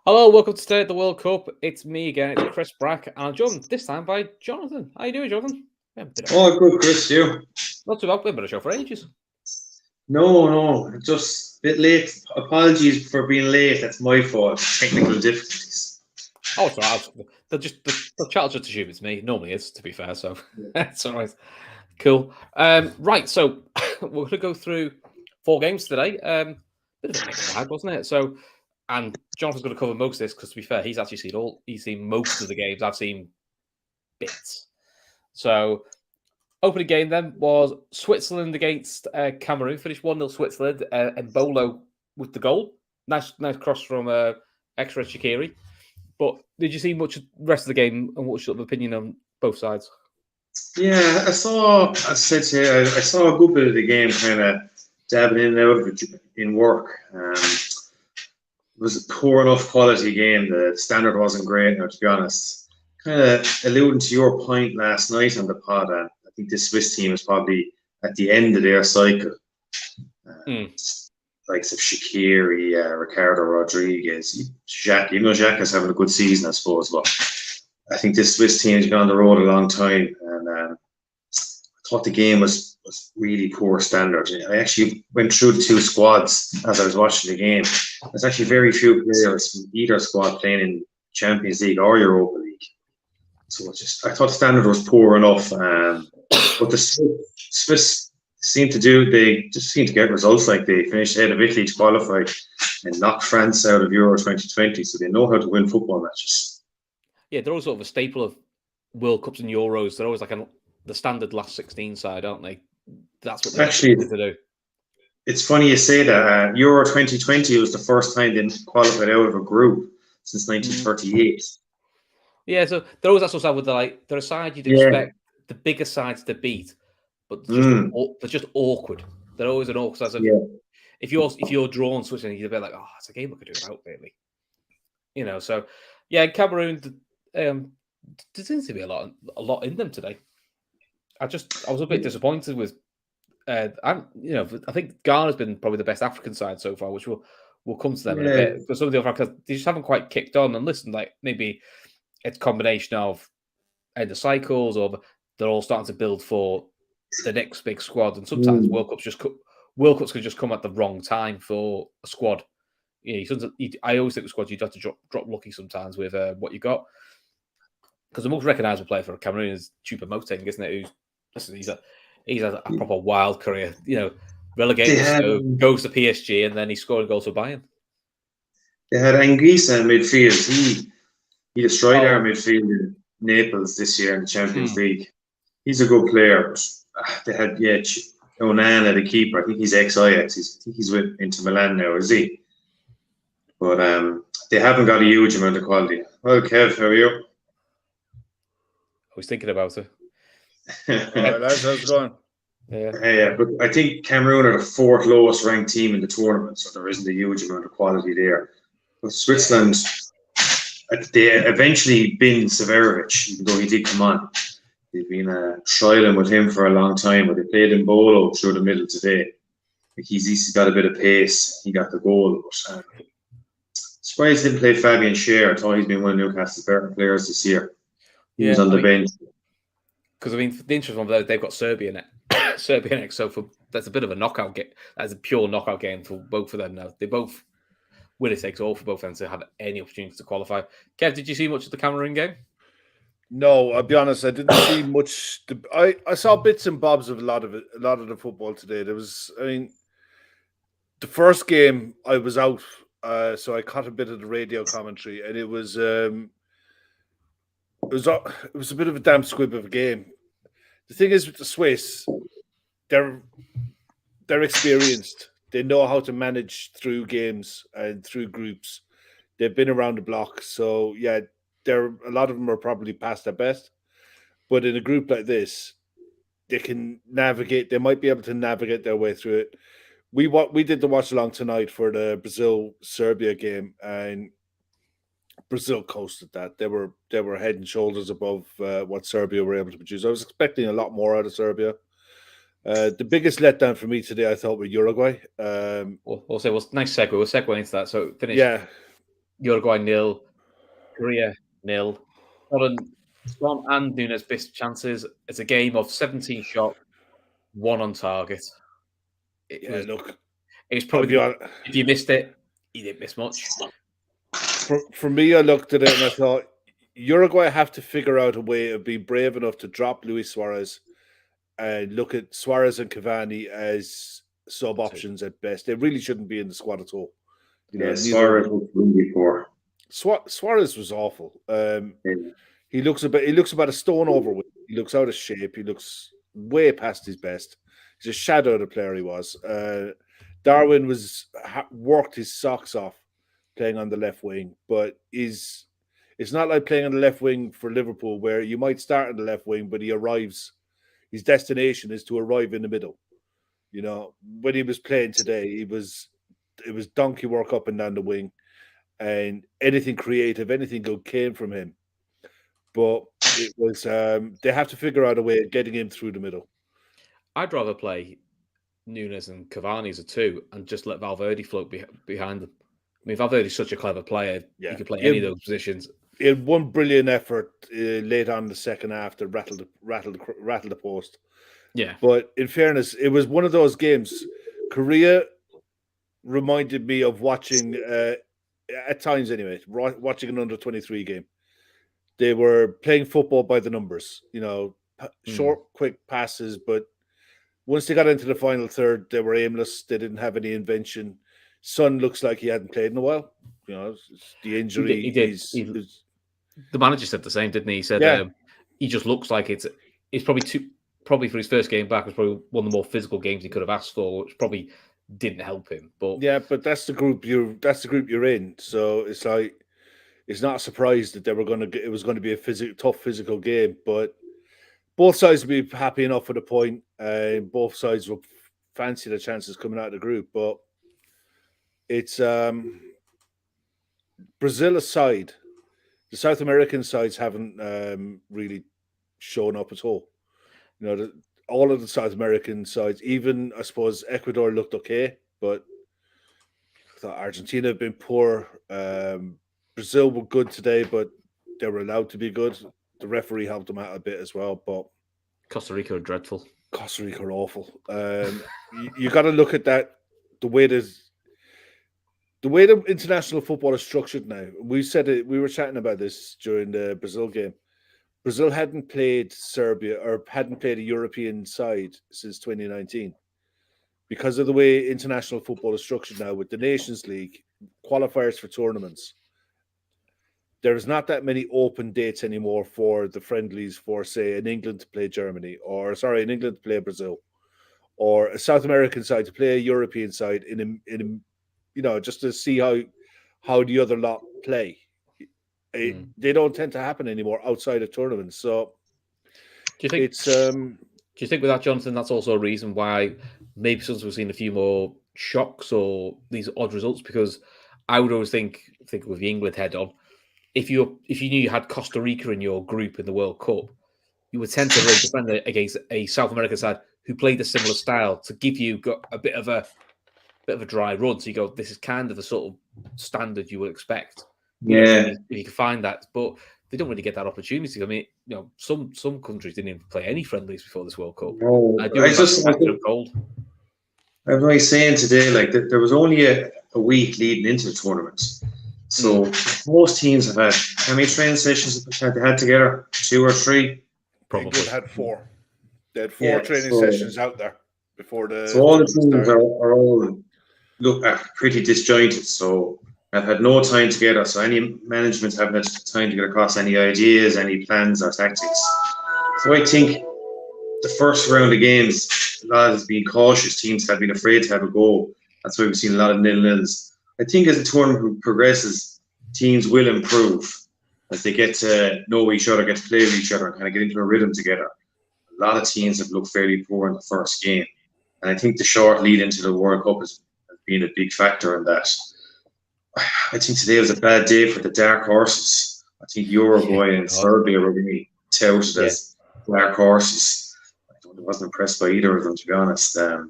Hello, welcome to Stay at the World Cup. It's me again, it's Chris Brack, and I'm joined this time by Jonathan. How you doing, Jonathan? Oh, good, Chris. You? Not too bad, we've been on a show for ages. No, just a bit late. Apologies for being late. That's my fault. Technical difficulties. Oh, it's all right. The chat'll just assume it's me. Normally is, to be fair, so it's all right. Cool. Right, so we're going to go through 4 games today. Bit of a mixed bag, wasn't it? So, and Jonathan's going to cover most of this because, to be fair, he's seen most of the games. I've seen bits. So, opening game then was Switzerland against Cameroon. Finished 1-0 Switzerland. And Bolo with the goal. Nice cross from extra Shaqiri. But did you see much of the rest of the game, and what's your opinion on both sides? Yeah, I saw a good bit of the game, kind of dabbing in and out of it in work. It was a poor enough quality game. The standard wasn't great, now, to be honest. Kind of alluding to your point last night on the pod, I think this Swiss team is probably at the end of their cycle. Likes of Shaqiri, Ricardo Rodriguez, Jacques. Jacques is having a good season, I suppose, but I think this Swiss team has been on the road a long time, and I thought the game was really poor standard. I actually went through the 2 squads as I was watching the game. There's actually very few players from either squad playing in Champions League or Europa League. So I thought the standard was poor enough, but the Swiss they just seem to get results. Like, they finished ahead of Italy to qualify and knocked France out of Euro 2020, so they know how to win football matches. Yeah, they're always sort of a staple of World Cups and Euros. They're always like the standard last 16 side, aren't they? That's what they're actually to do. It's funny you say that. Euro 2020 was the first time they qualified out of a group since 1938. Yeah, so there always that sort of with they're a side you'd expect the bigger sides to beat, but they're just awkward. They're always an awkward side. If you're drawn Switzerland, you're a bit like, oh, it's a game we could do without, really. So yeah, Cameroon. There seems to be a lot in them today. I was a bit disappointed with. I think Ghana's been probably the best African side so far, which we'll come to them in a bit. But some of the other Africans, they just haven't quite kicked on. And listen, like, maybe it's a combination of end of cycles, or they're all starting to build for the next big squad. And sometimes World Cups can just come at the wrong time for a squad. I always think with squads you'd have to drop lucky sometimes with what you got. Because the most recognisable player for Cameroon is Choupo-Moting, isn't it? He's had a proper wild career. Relegated, goes to PSG, and then he's scoring goals for Bayern. They had Anguissa in midfield. He destroyed our midfield in Naples this year in the Champions League. He's a good player. They had Onana, the keeper. I think he's ex-Ajax. I think he's with Inter Milan now, is he? But they haven't got a huge amount of quality. Well, Kev, how are you? I was thinking about it. All right, lads, how's it going? Yeah, but I think Cameroon are the 4th lowest ranked team in the tournament, so there isn't a huge amount of quality there. But Switzerland, they eventually binned Severovic, even though he did come on. They've been trialing with him for a long time, but they played in Bolo through the middle today. He's got a bit of pace. He got the goal. But surprised he didn't play Fabian Schär. I thought he's been one of Newcastle's better players this year. He was on the bench. Because the interesting one, they've got Serbia next. So that's a bit of a knockout game. That's a pure knockout game for both of them now. They both win it takes all for both ends to have any opportunity to qualify. Kev, did you see much of the Cameroon game? No, I'll be honest. I didn't see much. I saw bits and bobs of a lot of the football today. The first game I was out, so I caught a bit of the radio commentary, and it was a bit of a damn squib of a game. The thing is with the Swiss, they're experienced. They know how to manage through games and through groups. They've been around the block, so yeah, a lot of them are probably past their best. But in a group like this, they can navigate. They might be able to navigate their way through it. We did the watch along tonight for the Brazil-Serbia game, and Brazil coasted that. They were head and shoulders above what Serbia were able to produce. I was expecting a lot more out of Serbia. The biggest letdown for me today, I thought, were Uruguay. We'll say, nice segue. We'll segue into that. So finish. Yeah. Uruguay 0, Korea 0. Son and Nunes missed chances. It's a game of 17 shots, 1 on target. It was probably if you missed it, you didn't miss much. For me, I looked at it and I thought Uruguay have to figure out a way of being brave enough to drop Luis Suarez and look at Suarez and Cavani as sub options at best. They really shouldn't be in the squad at all. Suarez was really poor. Suarez was awful. He looks about a stone overweight. He looks out of shape. He looks way past his best. He's a shadow of the player he was. Darwin worked his socks off playing on the left wing, but it's not like playing on the left wing for Liverpool where you might start on the left wing, but he arrives. His destination is to arrive in the middle. When he was playing today, it was donkey work up and down the wing, and anything creative, anything good came from him. But it was they have to figure out a way of getting him through the middle. I'd rather play Nunes and Cavani as a 2 and just let Valverde float behind them. I mean, Valverde's such a clever player. Yeah. He could play any of those positions. He had one brilliant effort late on in the second half to rattle the post. Yeah. But in fairness, it was one of those games. Korea reminded me of watching, at times anyway, watching an under-23 game. They were playing football by the numbers, short, quick passes. But once they got into the final third, they were aimless. They didn't have any invention. Son looks like he hadn't played in a while. The injury. He did. The manager said the same, didn't he? He said he just looks like it's probably for his first game back was probably one of the more physical games he could have asked for, which probably didn't help him. But that's the group you're in. So it's like it's not a surprise that it was going to be a tough physical game. But both sides would be happy enough for the point, and both sides will fancy the chances coming out of the group. But it's Brazil aside, the South American sides haven't really shown up at all. All of the South American sides, even I suppose Ecuador looked okay, but I thought Argentina have been poor. Brazil were good today, but they were allowed to be good. The referee helped them out a bit as well, but Costa Rica are dreadful. Costa Rica are awful. You got to look at that. The way the international football is structured now. We said it. We were chatting about this during the Brazil game. Brazil hadn't played Serbia or hadn't played a European side since 2019 because of the way international football is structured now with the Nations League, qualifiers for tournaments. There's not that many open dates anymore for the friendlies for, say, in England to play Germany, in England to play Brazil, or a South American side to play a European side in just to see how the other lot play. They don't tend to happen anymore outside of tournaments. So, do you think with that, Jonathan, that's also a reason why maybe sometimes we've seen a few more shocks or these odd results? Because I would always think with the England head on, if you knew you had Costa Rica in your group in the World Cup, you would tend to really defend it against a South American side who played a similar style to give you a bit of a dry run. So you go, this is kind of the sort of standard you would expect. If you can find that, but they don't really get that opportunity. I mean, some countries didn't even play any friendlies before this World Cup. No, I'm really saying today, like there was only a week leading into the tournament, so most teams have had how many training sessions they had together? 2 or 3? Probably England had 4. They had 4 training sessions out there before the. So all the teams are all pretty disjointed. So I've had no time together, so any management haven't had time to get across any ideas, any plans or tactics. So I think the first round of games, a lot has been cautious. Teams have been afraid to have a go. That's why we've seen a lot of 0-0s. I think as the tournament progresses, teams will improve as they get to know each other, get to play with each other, and kind of get into a rhythm together. A lot of teams have looked fairly poor in the first game, and I think the short lead into the World Cup has been a big factor in that. I think today was a bad day for the dark horses. I think Uruguay and Serbia were really touted as dark horses. I wasn't impressed by either of them, to be honest. Do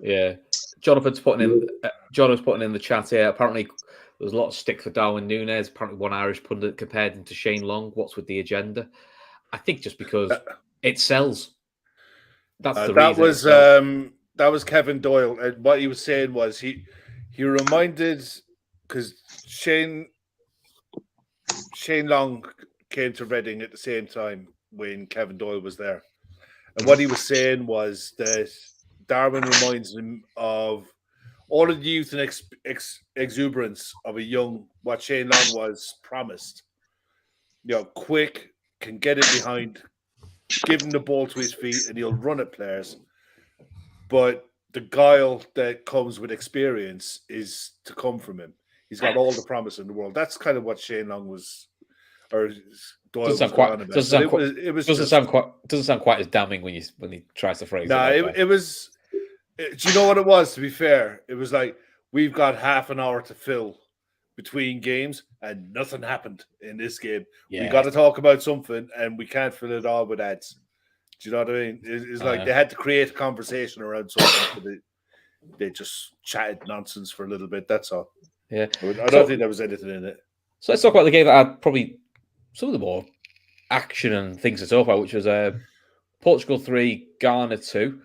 Jonathan's putting in the chat here. Apparently, there was a lot of stick for Darwin Núñez. Apparently, one Irish pundit compared him to Shane Long. What's with the agenda? I think just because it sells. That's the reason. That was Kevin Doyle, and what he was saying was he reminded, because Shane Long came to Reading at the same time when Kevin Doyle was there, and what he was saying was that Darwin reminds him of all of the youth and exuberance of what Shane Long was promised. Quick, can get it behind, give him the ball to his feet, and he'll run at players. But the guile that comes with experience is to come from him. He's got all the promise in the world. That's kind of what Shane Long was, or Doyle was going on about. Doesn't sound quite as damning when he tries to phrase it. It was. Do you know what it was? To be fair, it was like, we've got half an hour to fill between games, and nothing happened in this game. Yeah. We got to talk about something, and we can't fill it all with ads. Do you know what I mean? It's like they had to create a conversation around something. So they just chatted nonsense for a little bit. That's all. Yeah, I don't think there was anything in it. So let's talk about the game that had probably some of the more action and things to talk about, which was Portugal 3, Ghana 2.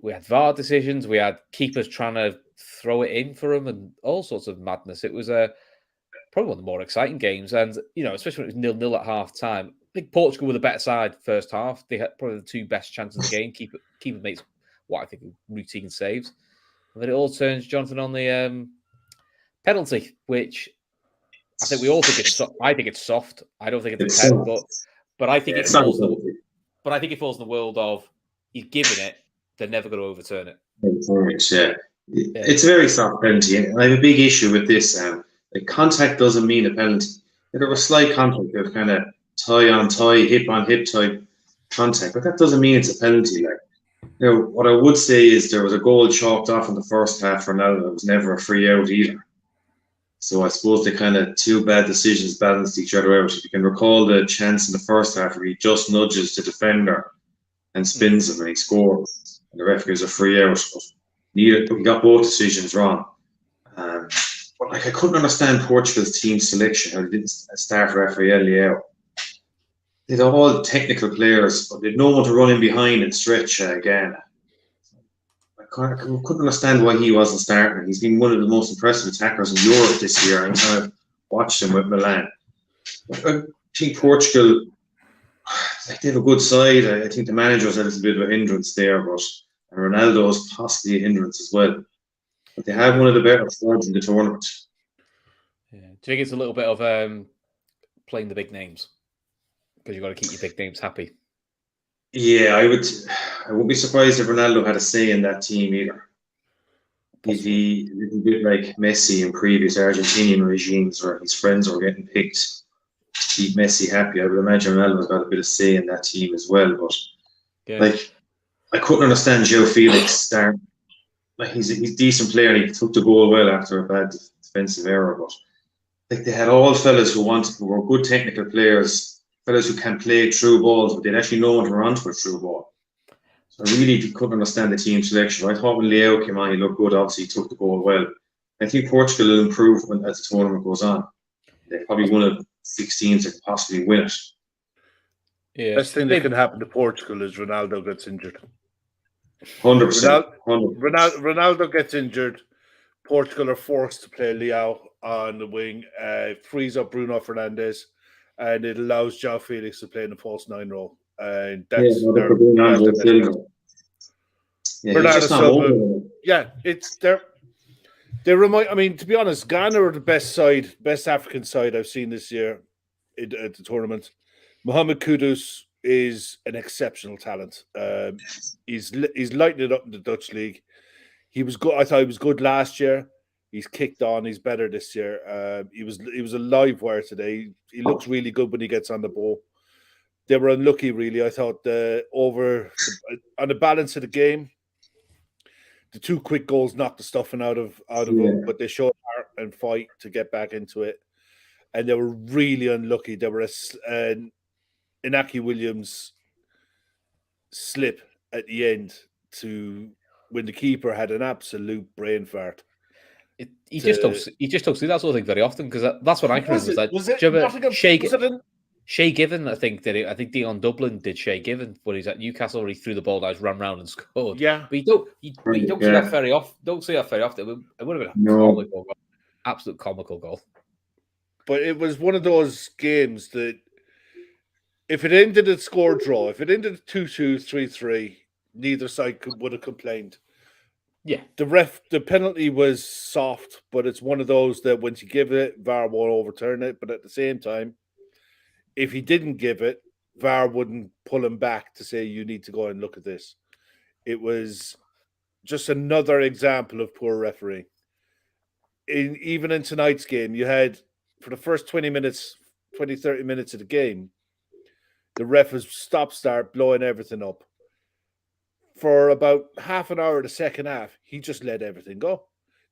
We had VAR decisions. We had keepers trying to throw it in for them and all sorts of madness. It was probably one of the more exciting games. And, especially when it was 0-0 at half time. I think Portugal were the better side first half. They had probably the two best chances of the game. Keeper makes what I think are routine saves. And then it all turns, Jonathan, on the penalty, which I think we all think it's soft. I think it's soft. I don't think it's a pen, but I think it falls but I think it falls in the world of he's given it, they're never going to overturn it. Yeah. It's a very soft penalty. And I have a big issue with this. Contact doesn't mean a penalty. There was slight contact of kind of tie on tie, hip on hip type contact, but that doesn't mean it's a penalty. What I would say is there was a goal chalked off in the first half for Ronaldo. It was never a free out either. So I suppose the kind of two bad decisions balanced each other out. If you can recall the chance in the first half where he just nudges the defender and spins him and he scores, and the ref gives a free out. He got both decisions wrong. But I couldn't understand Portugal's team selection, how they didn't start Rafael Leao. They'd all technical players, but they'd no one to run in behind and stretch Ghana. I couldn't understand why he wasn't starting. He's been one of the most impressive attackers in Europe this year, and I've watched him with Milan. I think Portugal, they have a good side. I think the manager's had a little bit of a hindrance there, and Ronaldo's possibly a hindrance as well. But they have one of the better squads in the tournament. Yeah. Do you think it's a little bit of playing the big names? Because you've got to keep your big names happy. Yeah, I wouldn't be surprised if Ronaldo had a say in that team either. He'd be a little bit like Messi in previous Argentinian regimes where his friends were getting picked to keep Messi happy. I would imagine Ronaldo's got a bit of say in that team as well. But I couldn't understand João Felix starting. He's a decent player and he took the goal well after a bad defensive error. But they had all fellas who were good technical players, fellas who can play through balls, but they'd actually know when to run for a through ball. So I really couldn't understand the team selection. I thought when Leao came on, he looked good. Obviously, he took the goal well. I think Portugal will improve as the tournament goes on. They're probably one of 6 teams that could possibly win it. Yeah. Best thing that can happen to Portugal is Ronaldo gets injured. 100%. Ronaldo gets injured. Portugal are forced to play Leao on the wing, frees up Bruno Fernandes, and it allows João Felix to play in the false 9 role. And that's they remind. I mean, to be honest, Ghana are the best African side I've seen this year at the tournament. Mohammed Kudus is an exceptional talent. He's lighting it up in the Dutch league. He was good. I thought he was good last year. He's kicked on. He's better this year. He was a live wire today. He looks really good when he gets on the ball. They were unlucky, really. I thought on the balance of the game, the 2 quick goals knocked the stuffing out of them, but they showed heart and fight to get back into it. And they were really unlucky. There were Inaki Williams slip at the end when the keeper had an absolute brain fart. You just don't see that sort of thing very often, because that's what I can remember. Was it Shea Given, I think, did it. I think Dion Dublin did Shea Given when he's at Newcastle, where he threw the ball down, ran round and scored. Yeah, but you don't see that very often. Don't see that very often. It would have been a comical goal, absolute comical goal. But it was one of those games that, if it ended a score draw, if it ended 2-2, 3-3, neither side would have complained. Yeah, the penalty was soft, but it's one of those that once you give it, VAR won't overturn it. But at the same time, if he didn't give it, VAR wouldn't pull him back to say, you need to go and look at this. It was just another example of poor refereeing. Even in tonight's game, you had, for the first 20, 30 minutes of the game, the ref was stop-start, blowing everything up. For about half an hour of the second half, he just let everything go.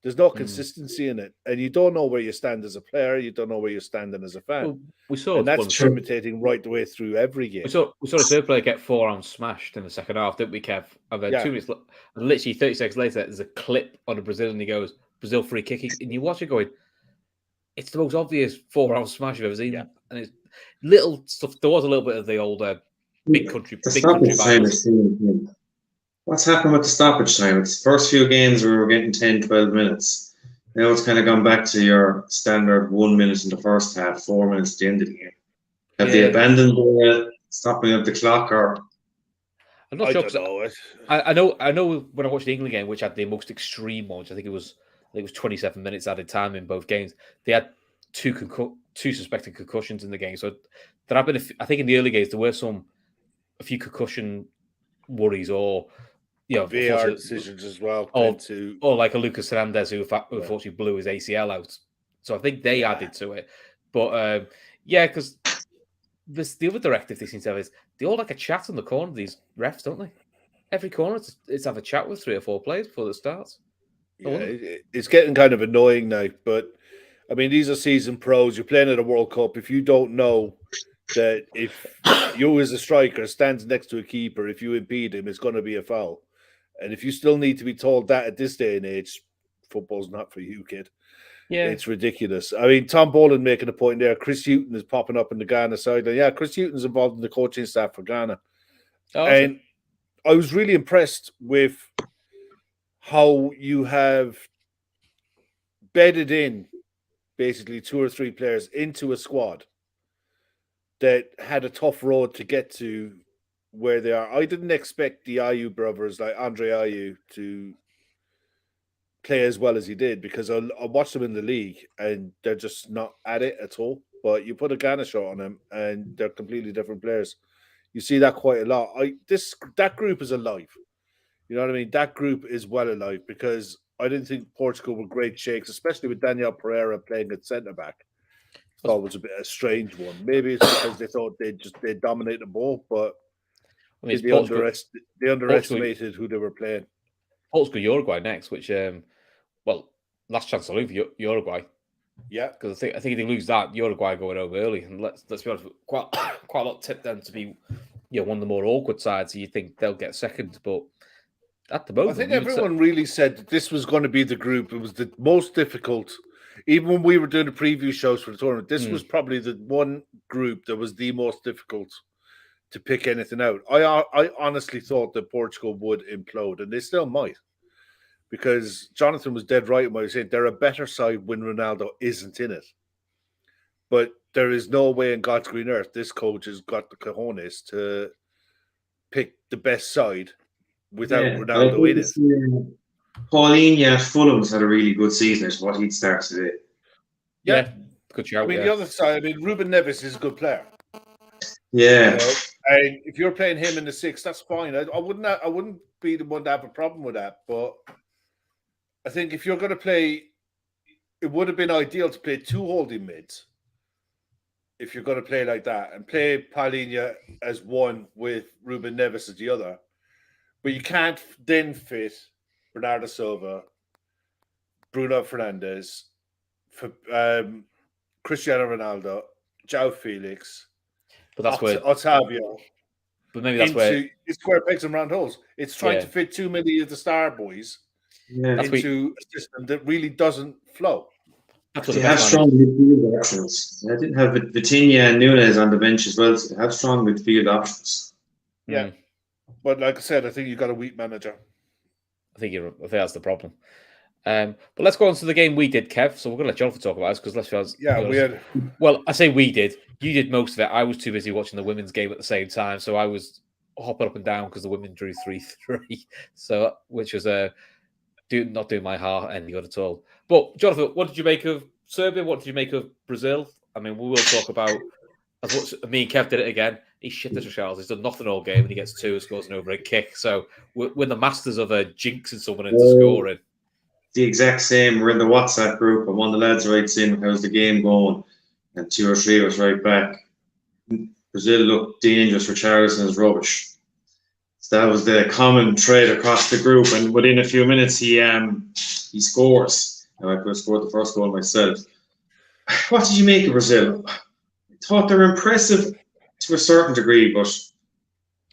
There's no consistency in it. And you don't know where you stand as a player. You don't know where you're standing as a fan. Well, we saw, and that's imitating right the way through every game. We saw a Serbia player get 4-round smashed in the second half, didn't we, Kev? And then 2 minutes, literally 30 seconds later, there's a clip on a Brazilian, and he goes, Brazil free kicking. And you watch it going, it's the most obvious 4-round smash I've ever seen. Yeah. And it's little stuff. There was a little bit of the old big country violence. What's happened with the stoppage time? It's the first few games we were getting 10, 12 minutes. Now it's kind of gone back to your standard 1 minute in the first half, 4 minutes at the end of the game. Have they abandoned the stopping of the clock, or? I'm not sure. I know when I watched the England game, which had the most extreme ones, I think it was 27 minutes added time in both games. They had two suspected concussions in the game. So there have been, I think in the early games, there were a few concussion worries, or VAR decisions as well, or like a Lucas Hernandez who unfortunately blew his ACL out. So I think they added to it. But because the other directive they seem to have is they all like a chat on the corner. These refs, don't they? Every corner, it's have a chat with 3 or 4 players before it starts. Yeah, it's getting kind of annoying now. But I mean, these are seasoned pros. You're playing at a World Cup. If you don't know that if you as a striker stands next to a keeper, if you impede him, it's going to be a foul. And if you still need to be told that at this day and age, football's not for you, kid. Yeah, it's ridiculous. I mean, Tom Boland making a point there. Chris Hughton is popping up in the Ghana side. And yeah, Chris Hughton's involved in the coaching staff for Ghana. And I was really impressed with how you have bedded in basically 2 or 3 players into a squad that had a tough road to get to where they are. I didn't expect the Ayew brothers, like Andre Ayew, to play as well as he did, because I watched them in the league and they're just not at it at all. But you put a Ghana shot on them and they're completely different players. You see that quite a lot. That group is alive. You know what I mean? That group is well alive, because I didn't think Portugal were great shakes, especially with Daniel Pereira playing at centre-back. I thought it was a bit of a strange one. Maybe it's because they thought they'd dominate the ball, but they underestimated who they were playing. Portugal, Uruguay next, which last chance to lose Uruguay. Yeah, because I think if they lose that, Uruguay going over early, and let's be honest, quite a lot tipped them to be one of the more awkward sides. So you think they'll get second, but at the moment, I think everyone really said that this was going to be the group. It was the most difficult. Even when we were doing the preview shows for the tournament, this was probably the one group that was the most difficult to pick anything out. I honestly thought that Portugal would implode, and they still might, because Jonathan was dead right when he was saying they're a better side when Ronaldo isn't in it. But there is no way in God's green earth this coach has got the cojones to pick the best side without Ronaldo in it. Paulinho at Fulham's had a really good season. Is what he'd start today. Yeah, good shout. I mean, the other side. I mean, Ruben Neves is a good player. Yeah, and if you're playing him in the 6, that's fine. I wouldn't be the one to have a problem with that. But I think if you're going to play, it would have been ideal to play 2 holding mids. If you're going to play like that, and play Paulinho as one with Ruben Neves as the other, but you can't then fit Bernardo Silva, Bruno Fernandes, Cristiano Ronaldo, João Felix, but that's Otavio. But maybe that's where it's square pegs and round holes. It's trying to fit too many of the star boys into a system that really doesn't flow. They have strong midfield options. I didn't have Vitinha and Nunes on the bench as well. So they have strong midfield options. Yeah, but like I said, I think you've got a weak manager. I think that's the problem. But let's go on to the game we did, Kev. So we're going to let Jonathan talk about this because let's be honest. Yeah, we had. Well, I say we did. You did most of it. I was too busy watching the women's game at the same time, so I was hopping up and down because the women drew 3-3. So, which was not doing my heart any good at all. But Jonathan, what did you make of Serbia? What did you make of Brazil? I mean, we will talk about. Me and Kev did it again. He shit as Richarlison. He's done nothing all game, and he gets 2 and scores an overhead kick. So we're the masters of jinxing someone into scoring. The exact same. We're in the WhatsApp group, and one of the lads writes in, "How's the game going?" And 2 or 3 of us write back, "Brazil looked dangerous. Richarlison is rubbish." So that was the common thread across the group, and within a few minutes, he scores. Now, I could have scored the first goal myself. What did you make of Brazil? I thought they were impressive to a certain degree, but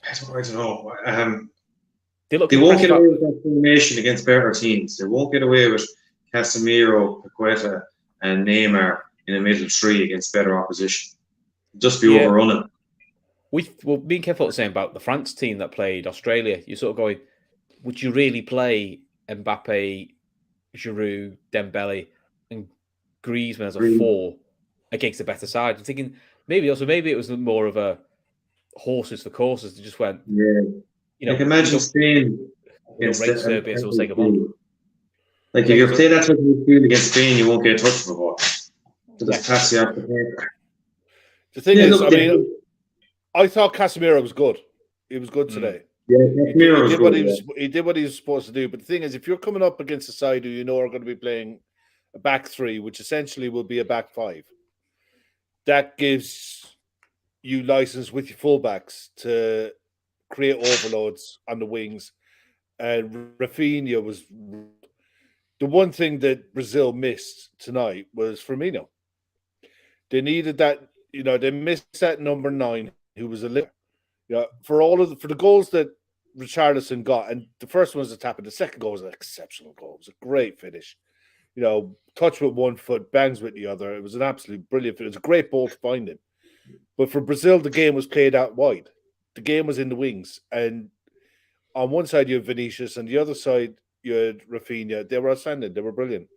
I don't know. They won't get away with that formation against better teams. They won't get away with Casemiro, Paqueta, and Neymar in a middle 3 against better opposition. Just be overrunning. Me and Kev thought the same about the France team that played Australia. You're sort of going, would you really play Mbappe, Giroud, Dembele, and Griezmann as a 4 against a better side? I'm thinking maybe it was more of a horses for courses. They just went, imagine Spain against Serbia, so we'll take them on. Like if you play that type of midfield against Spain, you won't get a touch for the ball. So just pass you off the paper. The thing is, I thought Casemiro was good. He was good today. Yeah, Casemiro was good. He did what he was supposed to do. But the thing is, if you're coming up against a side who you know are going to be playing a back 3, which essentially will be a back 5, that gives you license with your fullbacks to create overloads on the wings. And Rafinha was the one thing that Brazil missed tonight was Firmino. They needed that. They missed that number 9. Who was a little, for the goals that Richarlison got, and the first one was a tap, and the second goal was an exceptional goal. It was a great finish. Touch with one foot, bangs with the other. It was an absolute brilliant finish. It was a great ball to find him. But for Brazil, the game was played out wide. The game was in the wings, and on one side you had Vinicius, and the other side you had Rafinha. They were outstanding. They were brilliant,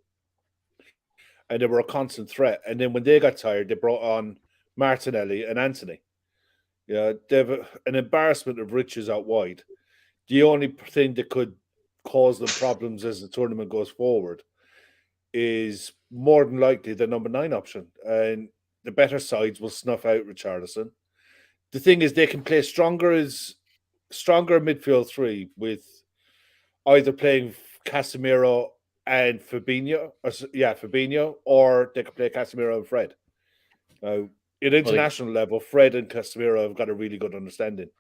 and they were a constant threat. And then when they got tired, they brought on Martinelli and Antony. Yeah, they have an embarrassment of riches out wide. The only thing that could cause them problems as the tournament goes forward is more than likely the number 9 option. And the better sides will snuff out Richarlison. The thing is, they can play stronger midfield 3 with either playing Casemiro and Fabinho, or they could play Casemiro and Fred. At international level, Fred and Casemiro have got a really good understanding.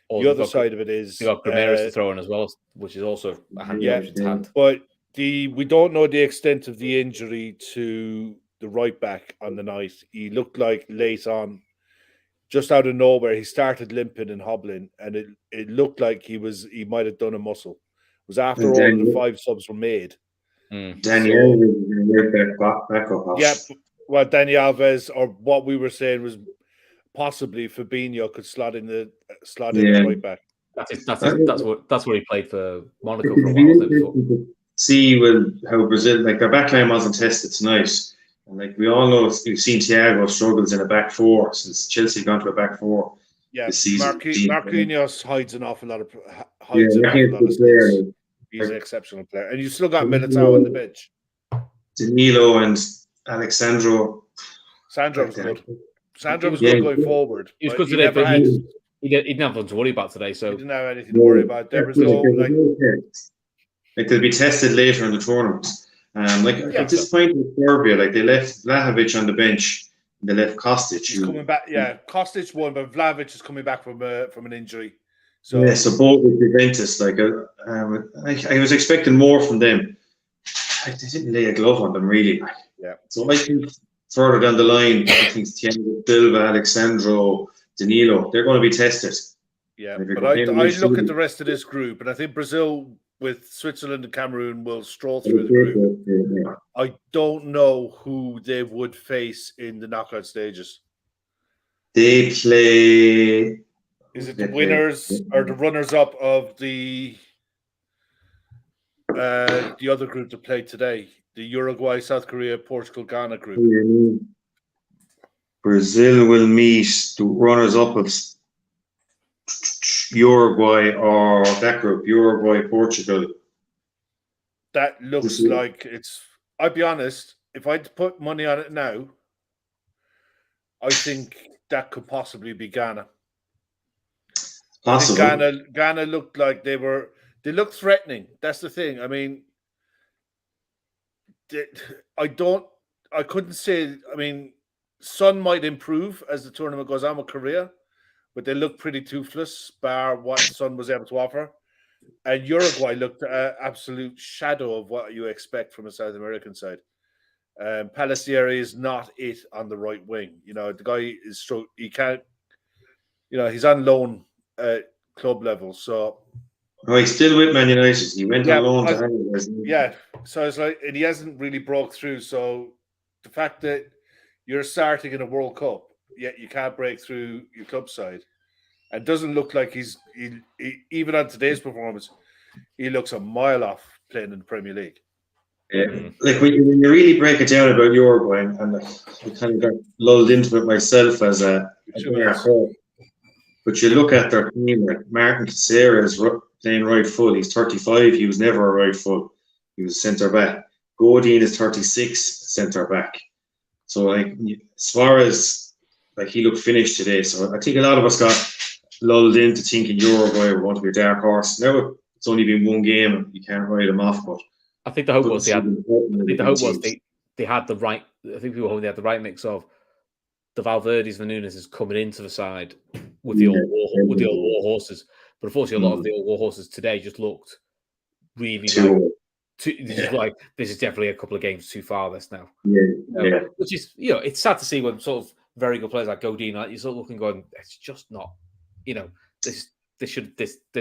The other side of it is you got Ramirez to throw in as well, which is also a handy option to hand. But we don't know the extent of the injury to the right back on the night. He looked like late on, just out of nowhere, he started limping and hobbling, and it looked like he might have done a muscle. It was after all of the 5 subs were made. Daniel was back up. Yeah. Well, Dani Alves, or what we were saying was possibly Fabinho could slot in the right back. That's what he played for Monaco for a while. See how Brazil, their backline wasn't tested tonight, and we all know we've seen Thiago struggles in a back 4 since Chelsea gone to a back 4. Yeah, this season. Marquinhos hides an awful lot of. He's an exceptional player, and you still got Militao on the bench. Danilo and Alexandro. Sandro was good. Sandro was good going forward. He was good today, but he didn't have anything to worry about today. So he didn't have anything to worry about. There was no they'll be tested later in the tournament. At this point in Serbia, they left Vlahovic on the bench. They left Kostic. He's coming back. Yeah, Kostic won, but Vlahovic is coming back from an injury. So both with Juventus. I was expecting more from them. They didn't lay a glove on them really. So I think further down the line, I think Thiago Silva, Alexandro, Danilo, they're going to be tested. Yeah, but I look at the rest of this group, and I think Brazil with Switzerland and Cameroon will stroll through the group. I don't know who they would face in the knockout stages. They play. Is it the winners or the runners-up of the other group that played today? The Uruguay, South Korea, Portugal, Ghana group. Brazil will meet the runners-up of Uruguay or that group, Uruguay, Portugal. That looks like it's. I'll be honest. If I had to put money on it now, I think that could possibly be Ghana. Possibly. I think Ghana looked like they looked threatening. That's the thing. I mean, I couldn't say. I mean, Sun might improve as the tournament goes on with Korea, but they look pretty toothless, bar what Sun was able to offer. And Uruguay looked an absolute shadow of what you expect from a South American side. Palacieri is not it on the right wing. You know, the guy is he can't. You know, he's on loan at club level, so. Oh, he's still with Man United. He went on loan to England. Yeah, so it's like, and he hasn't really broke through. So the fact that you're starting in a World Cup, yet you can't break through your club side, and doesn't look like he even on today's performance, he looks a mile off playing in the Premier League. Yeah, like when you really break it down about Uruguay, and I kind of got lulled into it myself as a but you look at their team, like Martin Caceres is playing right full. He's 35. He was never a right full. He was centre back. Godin is 36, centre back. So like Suarez, like he looked finished today. So I think a lot of us got lulled into thinking Uruguay were going to be a dark horse. Now it's only been one game and you can't write them off. But I think the hope was they had the right. I think people they had the right mix of the Valverdes, the Nunes coming into the side with the old war horses. But unfortunately, a lot of the old war horses today just looked really like this is definitely a couple of games too far. This now, which is it's sad to see when sort of very good players like Godin, like you're sort of looking going, it's just not, this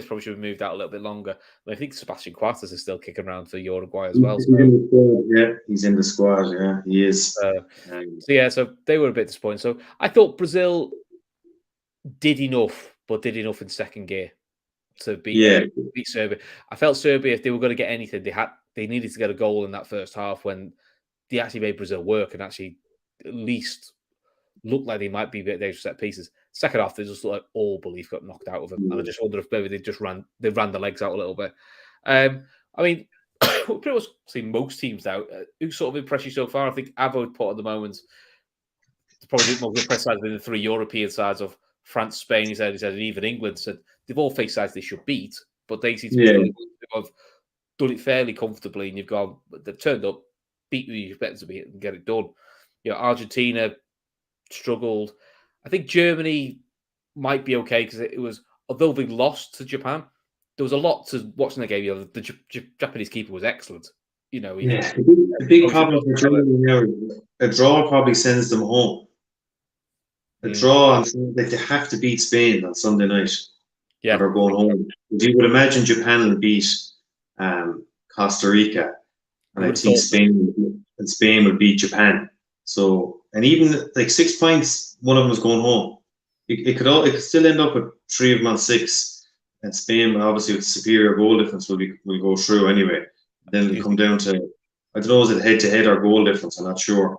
probably should have moved out a little bit longer. I think Sebastian Quartas is still kicking around for Uruguay as well. He's in the squad. Yeah, he is. So they were a bit disappointed. So I thought Brazil did enough in second gear to beat Serbia. I felt Serbia, if they were going to get anything, they needed to get a goal in that first half when they actually made Brazil work and actually at least looked like they might be a bit dangerous set pieces. Second half, they just looked like all belief got knocked out of them. And I just wonder if maybe they ran the legs out a little bit. I mean, we've pretty much seen most teams now. Who sort of impressed you so far? I think Avo put at the moment, probably the most impressed sides than the three European sides of France, Spain, he said, and even England. Said they've all faced sides they should beat, but they seem to have done it fairly comfortably. And they've turned up, beat who you expect to beat, and get it done. Argentina struggled. I think Germany might be okay because it was, although they lost to Japan, there was a lot to watching the game. The Japanese keeper was excellent. The big problem for Germany now, a draw probably sends them home. A draw, like they have to beat Spain on Sunday night. Yeah, they're going home. If you would imagine Japan will beat Costa Rica, and I think Spain would beat Japan. So, and even like 6 points, one of them is going home. It could still end up with 3 of them on 6, and Spain obviously with superior goal difference will go through anyway. Then it'll come down to, I don't know, is it head to head or goal difference? I'm not sure.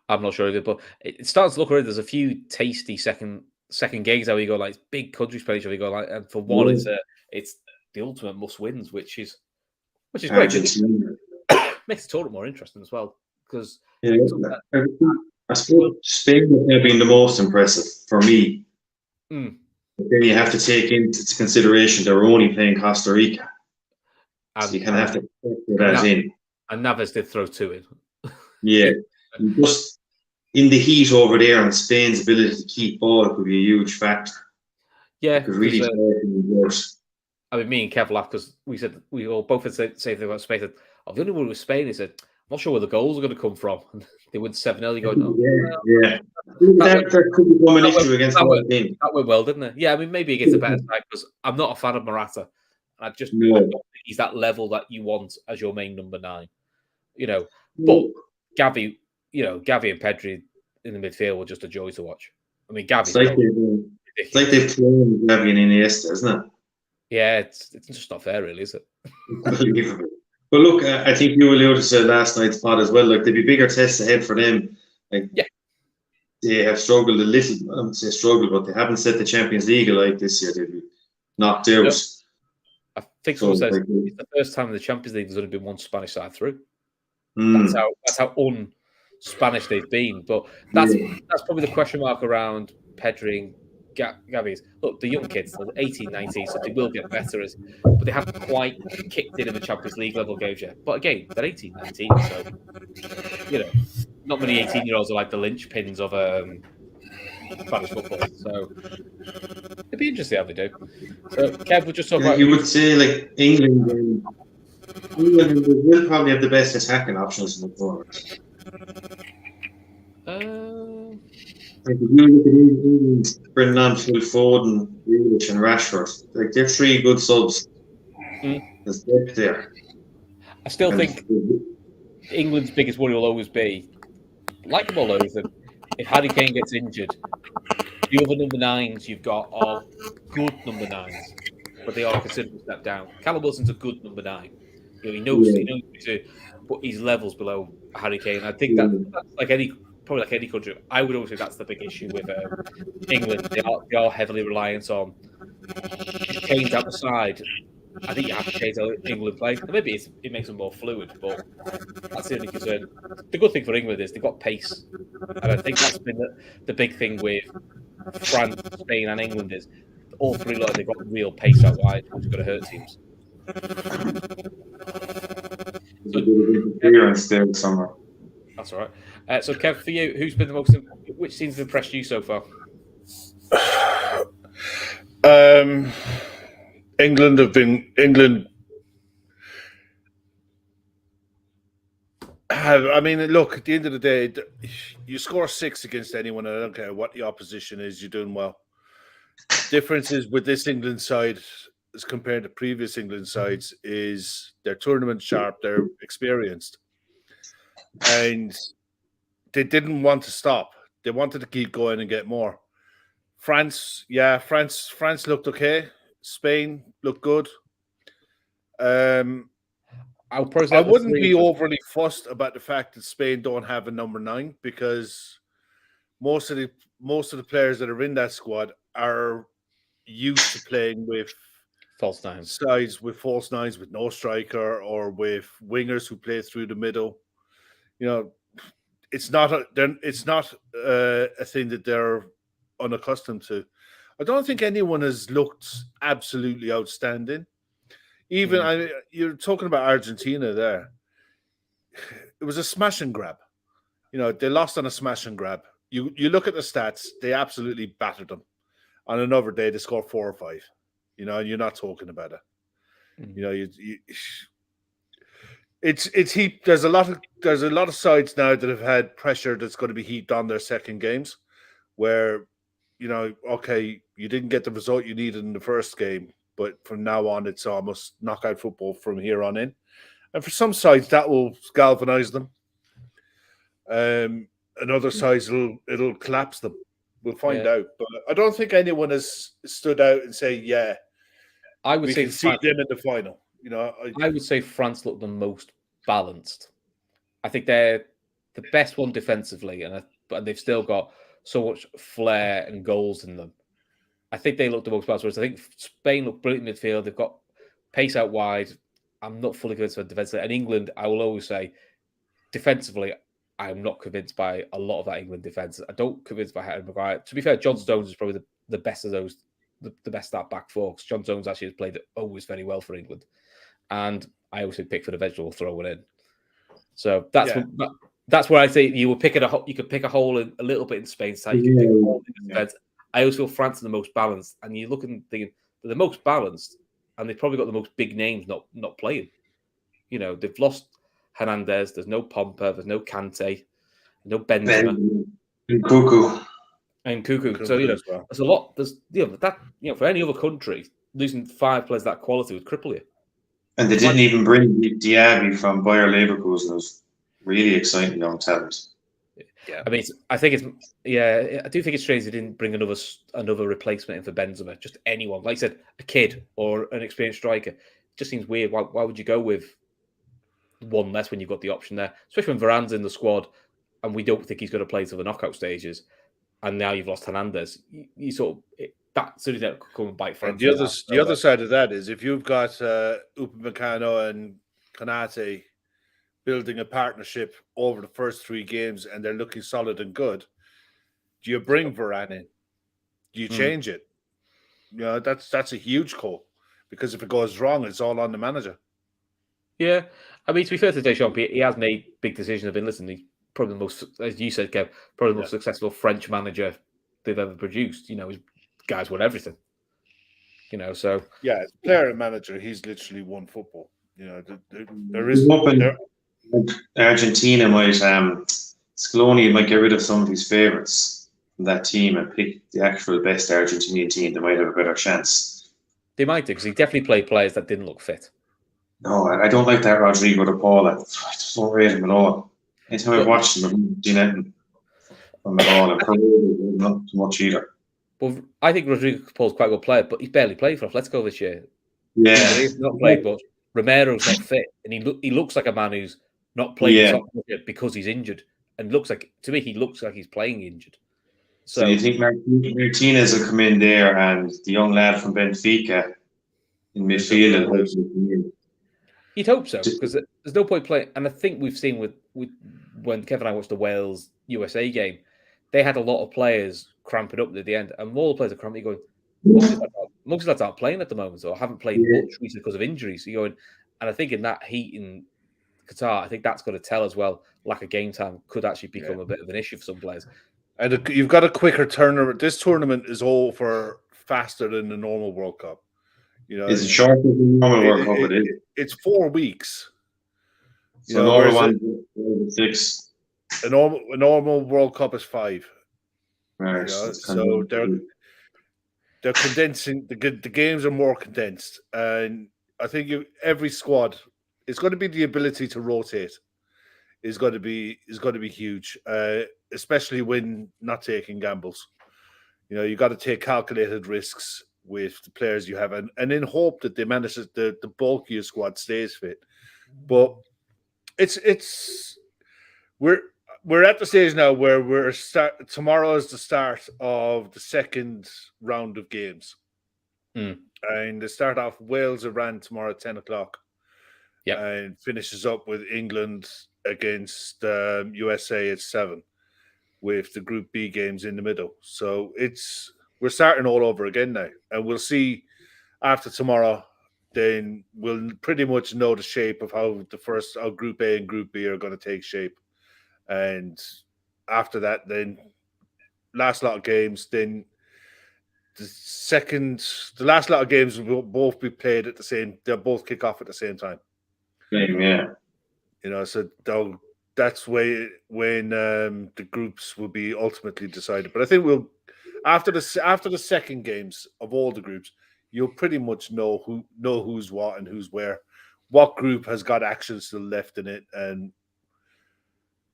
I'm not sure either, but it starts to look like there's a few tasty second games how you go like big countries play each other. You go like, and for one, it's the ultimate must wins, which is great. Makes the tournament more interesting as well because I suppose Spain have been the most impressive for me. But then you have to take into consideration they're only playing Costa Rica, so you kind of have to factor that in. And Naves did throw 2 in. Yeah, just in the heat over there, and Spain's ability to keep ball could be a huge factor. Yeah, because really, I mean, me and Kev laughed because we all both had said same thing about Spain. Said, the only one with Spain is that I'm not sure where the goals are going to come from. And they win 7-0. You go, That could become an issue against the team. That went well, didn't it? Yeah, I mean, maybe against a better side because I'm not a fan of Morata. I don't think he's that level that you want as your main number 9. But Gavi, Gavi and Pedri in the midfield were just a joy to watch. I mean, Gavi's it's like they've cloned Gavi and Iniesta, isn't it? Yeah, it's just not fair, really, is it? Unbelievable. But look, I think you alluded to last night's pod as well. Like, there'd be bigger tests ahead for them. Like, they have struggled a little. I don't say struggled, but they haven't set the Champions League alight this year. They've been knocked out. I think someone says it's the first time in the Champions League there's only been one Spanish side through. That's how un-Spanish they've been. But that's probably the question mark around Pedri and Gavi. Look, the young kids, they're 18, 19, so they will get better, but they haven't quite kicked in the Champions League level games yet. But again, they're 18, 19, so not many 18-year-olds are like the linchpins of Spanish football. So it'd be interesting how they do. So Kev, we'll just talk about. You would say like England will probably have the best attacking options in the tournament. Like if you look at England, Brendan, Phil Foden, Grealish, and Rashford, like they're 3 good subs. There's depth there. I still think England's biggest worry will always be, like them all over, if Harry Kane gets injured, the other number 9s you've got are good number 9s, but they are considered a step down. Callum Wilson's a good number 9. He knows to put his levels below Harry Kane. I think that's like any country. I would always say that's the big issue with England. They are heavily reliant on Kane's out the side. I think you have to change how England play. Maybe it makes them more fluid, but that's the only concern. The good thing for England is they've got pace, and I think that's been the big thing with France, Spain, and England is all 3 they've got real pace out wide, which is going to hurt teams. That's all right. So, Kev, for you, who's been the most? Which teams have impressed you so far? England have been. I mean, look. At the end of the day, you score 6 against anyone, and I don't care what the opposition is. You're doing well. The difference is with this England side, as compared to previous England sides, is they're tournament sharp. They're experienced, and they didn't want to stop. They wanted to keep going and get more. France looked okay. Spain looked good. I wouldn't be overly fussed about the fact that Spain don't have a number 9 because most of the players that are in that squad are used to playing with false 9s, sides with false 9s, with no striker, or with wingers who play through the middle. It's not a thing that they're unaccustomed to. I don't think anyone has looked absolutely outstanding. Even you're talking about Argentina there. It was a smash and grab. They lost on a smash and grab. You look at the stats; they absolutely battered them. On another day, they scored 4 or 5. And you're not talking about it. It's heaped. There's a lot of sides now that have had pressure that's going to be heaped on their second games, where okay, you didn't get the result you needed in the first game, but from now on it's almost knockout football from here on in. And for some sides that will galvanize them. And other sides it'll collapse them. We'll find out. But I don't think anyone has stood out and say, I would say see them in the final. I would say France look the most balanced. I think they're the best one defensively, but they've still got so much flair and goals in them. I think they look the most balanced. Whereas I think Spain look brilliant in midfield. They've got pace out wide. I'm not fully convinced of defensively. And England, I will always say, defensively, I'm not convinced by a lot of that England defence. I don't convinced by Harry Maguire. To be fair, John Stones is probably the best of those, the best that back four. Because John Stones actually has played always very well for England. And I always think Pickford eventually will throw it in. So that's where I think you could pick a hole in a little bit in Spain's side. You can pick a hole in the defence. I always feel France are the most balanced. And you look and think they're the most balanced, and they've probably got the most big names not playing. They've lost Hernandez. There's no Pompa. There's no Kante. No Benzema. Nkunku. And Cuckoo. So as well. There's a lot. There's that for any other country, losing 5 players that quality would cripple you. And they didn't even bring Diaby from Bayer Leverkusen. It was really exciting young talent. Yeah, I mean, I do think it's strange they didn't bring another replacement in for Benzema. Just anyone, like I said, a kid or an experienced striker. It just seems weird. Why would you go with one less when you've got the option there? Especially when Varane's in the squad, and we don't think he's going to play to the knockout stages. And now you've lost Hernandez. You sort of that sort of come and bite for. And the other side of that is if you've got Upamecano and Konate building a partnership over the first 3 games and they're looking solid and good, do you bring Varane in? Do you change it? That's a huge call, because if it goes wrong, it's all on the manager. Yeah, I mean, to be fair to Deschamps, he has made big decisions. He's probably the most, as you said, Kev, probably the most successful French manager they've ever produced. His guys won everything. So yeah, as player and manager, he's literally won football. There is. Argentina might Scaloni might get rid of some of his favourites from that team and pick the actual best Argentinian team. They might have a better chance. They might do, because he definitely played players that didn't look fit. No, I don't like that Rodrigo de Paul. I just don't rate him at all. Anytime I've watched him, I haven't seen anything from him at all. And Pereira, not too much either. Well, I think Rodrigo de Paul's quite a good player, but he's barely played for Atletico this year. Yeah, he's not played much. Romero's not fit, and he looks like a man who's not playing because he's injured, and to me he looks like he's playing injured. So you think Martinez will come in there, and the young lad from Benfica in midfield? You'd hope so, because there's no point playing. And I think we've seen with when Kevin and I watched the Wales USA game, they had a lot of players cramping up at the end, and more players are cramping, going, most lads aren't playing at the moment, or haven't played much recently because of injuries. So you're going, and I think in that heat in Qatar, I think that's going to tell as well. Lack of game time could actually become a bit of an issue for some players. And you've got a quicker turnaround. This tournament is over faster than the normal World Cup. It's shorter than the normal World Cup. It's 4 weeks. So normal one 6. A normal World Cup is 5. Right. So they're condensing. The games are more condensed, and I think every squad is going to be the ability to rotate. Is going to be huge, especially when not taking gambles. You got to take calculated risks with the players you have, and in hope that they manage the bulk of your squad stays fit. But we're at the stage now where tomorrow is the start of the second round of games, and they start off Wales-Iran tomorrow at 10:00. Yeah, and finishes up with England against USA at 7, with the Group B games in the middle. So we're starting all over again now, and we'll see after tomorrow. Then we'll pretty much know the shape of how how Group A and Group B are going to take shape, and after that, then last lot of games. Then the last lot of games will both be played at the same. They'll both kick off at the same time. Yeah. So that's when the groups will be ultimately decided. But I think after the second games of all the groups, you'll pretty much know who's what and who's where, what group has got actions still left in it, and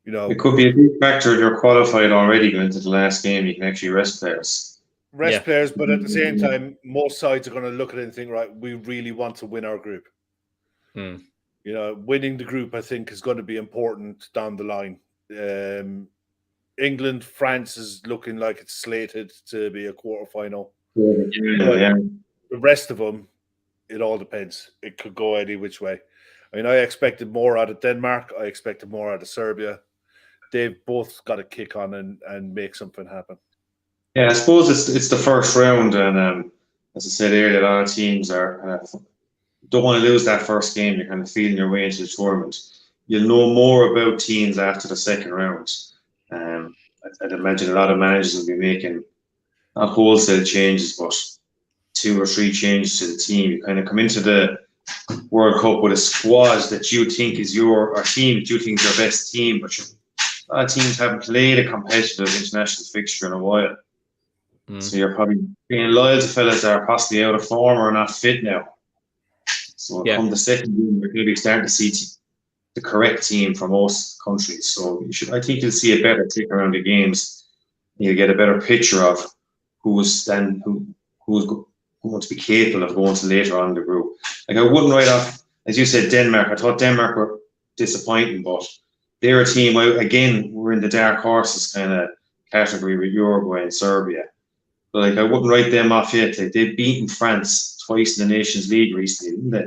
it could be a big factor if you're qualified already going into the last game. You can actually rest players. Players, but at the same time, most sides are going to look at it and think, right, we really want to win our group. Winning the group, I think, is going to be important down the line. England, France is looking like it's slated to be a quarterfinal. Yeah. The rest of them, it all depends. It could go any which way. I mean, I expected more out of Denmark. I expected more out of Serbia. They've both got to kick on and make something happen. Yeah, I suppose it's the first round, and as I said earlier, a lot of teams don't want to lose that first game. You're kind of feeling your way into the tournament. You'll know more about teams after the second round. I'd imagine a lot of managers will be making not wholesale changes, but 2 or 3 changes to the team. You kind of come into the World Cup with a squad that you think is your team that you think is your best team, but a lot of teams haven't played a competitive international fixture in a while. So you're probably being loyal to fellas that are possibly out of form or not fit now. So come the second game, we're going to be starting to see the correct team for most countries. So I think you'll see a better tick around the games. You'll get a better picture of who's going to be capable of going to later on in the group. Like I wouldn't write off, as you said, Denmark. I thought Denmark were disappointing, but they're a team. Again, we're in the dark horses kind of category with Uruguay and Serbia. But like I wouldn't write them off yet. Like they've beaten France twice in the Nations League recently, didn't they?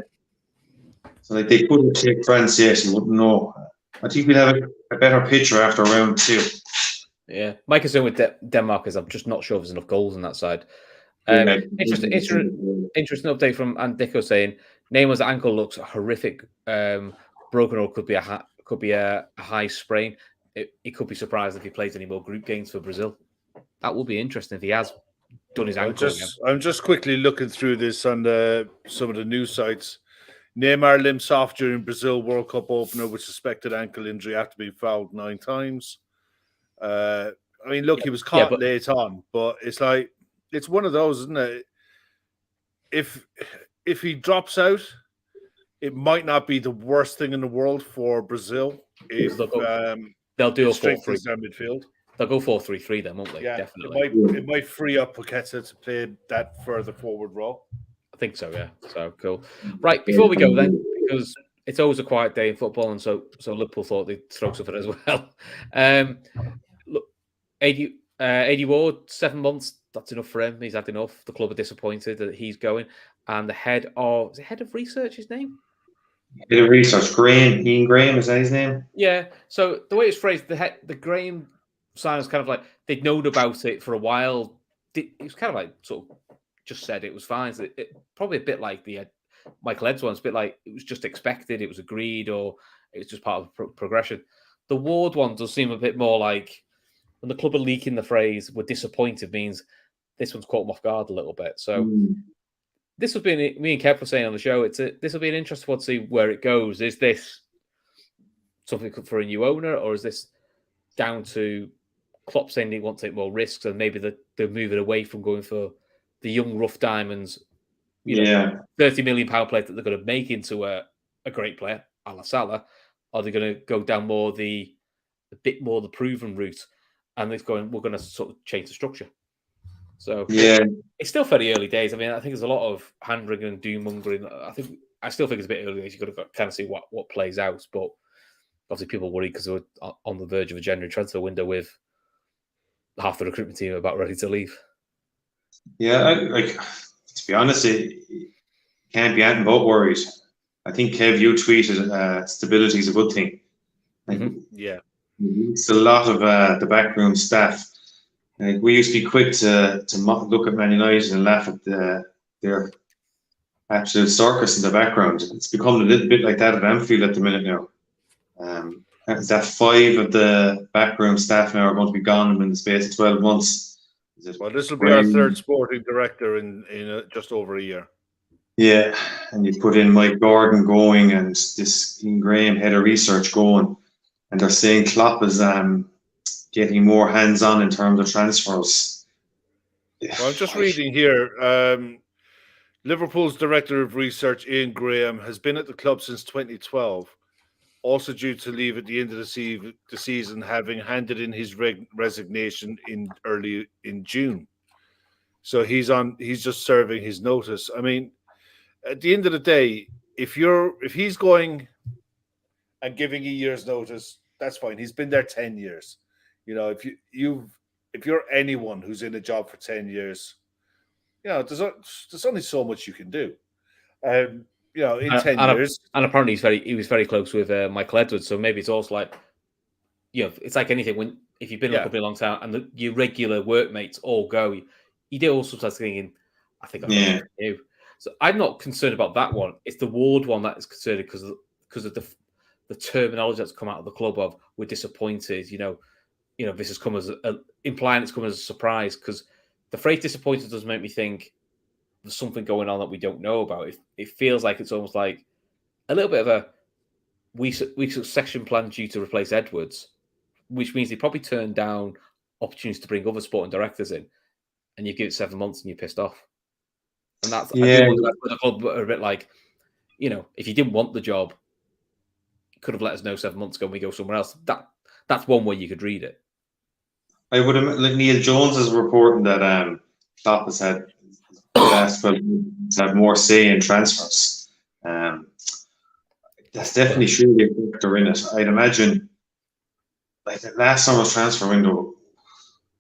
So like they couldn't take France yet. You wouldn't know. I think we'll have a better picture after round 2. Yeah, my concern with Denmark is I'm just not sure if there's enough goals on that side. Interesting update from Andiko saying Neymar's ankle looks horrific, broken, or could be a high sprain. It could be surprised if he plays any more group games for Brazil. That will be interesting if he has done his ankle again. I'm just quickly looking through this on some of the news sites. Neymar limps off during Brazil World Cup opener with suspected ankle injury after being fouled 9 times. I mean, look, he was caught late on, but it's like it's one of those, isn't it? If he drops out, it might not be the worst thing in the world for Brazil. If they'll do a 4-3 midfield. They'll go 4-3-3 then, won't they? Yeah, definitely. It might free up Paqueta to play that further forward role. I think so, yeah. So cool. Right, before we go then, because it's always a quiet day in football, and so Liverpool thought they'd throw something as well. Look, 80 Ward, 7 months, that's enough for him. He's had enough. The club are disappointed that he's going. And the head of research, his name? Head of research, Ian Graham, is that his name? Yeah. So the way it's phrased, the Graham sign was kind of like they'd known about it for a while. It was kind of like sort of just said it was fine. So it probably a bit like the Michael Ed's one. It's a bit like it was just expected, it was agreed, or it was just part of progression. The Ward one does seem a bit more like when the club are leaking the phrase "we're disappointed" means this one's caught them off guard a little bit. So this will be me and Kev were saying on the show. This will be an interesting one to see where it goes. Is this something for a new owner, or is this down to Klopp saying they want to take more risks and maybe they're moving away from going for the young rough diamonds, £30 million player that they're going to make into a great player, a la Salah? Are they going to go down the proven route? And we're going to sort of change the structure. So it's still fairly early days. I mean, I think there's a lot of hand-wringing and doom-mongering. I still think it's a bit early days. You've got to kind of see what plays out. But obviously people worry because we're on the verge of a January transfer window with half the recruitment team about ready to leave. Yeah, to be honest, it can't be anything but worried. I think, Kev, you tweeted stability is a good thing. Yeah. It's a lot of the backroom staff. We used to be quick to look at Man United and laugh at their absolute circus in the background. It's become a little bit like that at Anfield at the minute now. That 5 of the backroom staff now are going to be gone in the space of 12 months. Well, this will be our 3rd sporting director in just over a year. Yeah, and you put in Mike Gordon going and this Ian Graham, head of research, going. And they're saying Klopp is getting more hands-on in terms of transfers. Well, I'm just reading here. Liverpool's director of research, Ian Graham, has been at the club since 2012, also due to leave at the end of the season, having handed in his resignation early in June. So he's just serving his notice. I mean, at the end of the day, if he's going and giving a year's notice, that's fine. He's been there 10 years. If you're anyone who's in a job for 10 years, there's only so much you can do. In 10 years. And apparently he was very close with Michael Edwards. So maybe it's also like, it's like anything if you've been in a company a long time and your regular workmates all go, you do also start thinking, I think I'm new. So I'm not concerned about that one. It's the Ward one that is concerned because of the terminology that's come out of the club of we're disappointed. This has come as implying it's come as a surprise, because the phrase disappointed does make me think there's something going on that we don't know about. It feels like it's almost like a little bit of a we succession plan due to replace Edwards, which means they probably turned down opportunities to bring other sporting directors in. and you give it 7 months and you're pissed off. And that's I Yeah. do wonder whether the club are a bit like, if you didn't want the job, you could have let us know 7 months ago and we go somewhere else. That's one way you could read it. I would have, like Neil Jones is reporting that Klopp has had more say in transfers. That's definitely surely a factor in it. I'd imagine, like the last summer's transfer window,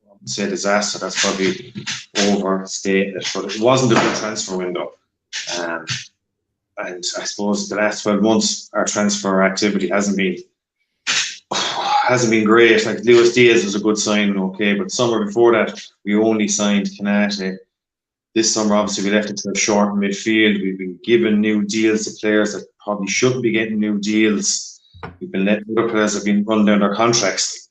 I would say disaster. That's probably overstated, but it wasn't a good transfer window. And I suppose the last 12 months, our transfer activity hasn't been great. Like Luis Diaz was a good signing, okay, but the summer before that, we only signed Canate. This summer, obviously, we left it to a short midfield. We've been given new deals to players that probably shouldn't be getting new deals. We've been letting other players have been run down their contracts.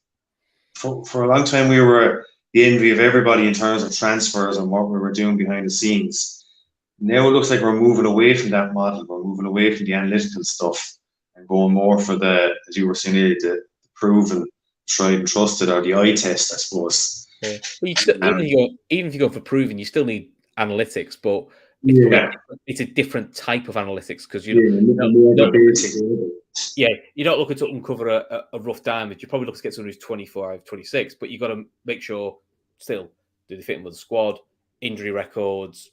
For a long time, we were the envy of everybody in terms of transfers and what we were doing behind the scenes. Now it looks like we're moving away from that model. We're moving away from the analytical stuff and going more for as you were saying, the proven, tried and trusted, or the eye test, I suppose. Yeah. But even if you go for proven, you still need analytics, but it's a different type of analytics because you're not looking to uncover a rough diamond. You probably look to get someone who's 25, 26, but you've got to make sure still do they fit in with the squad, injury records,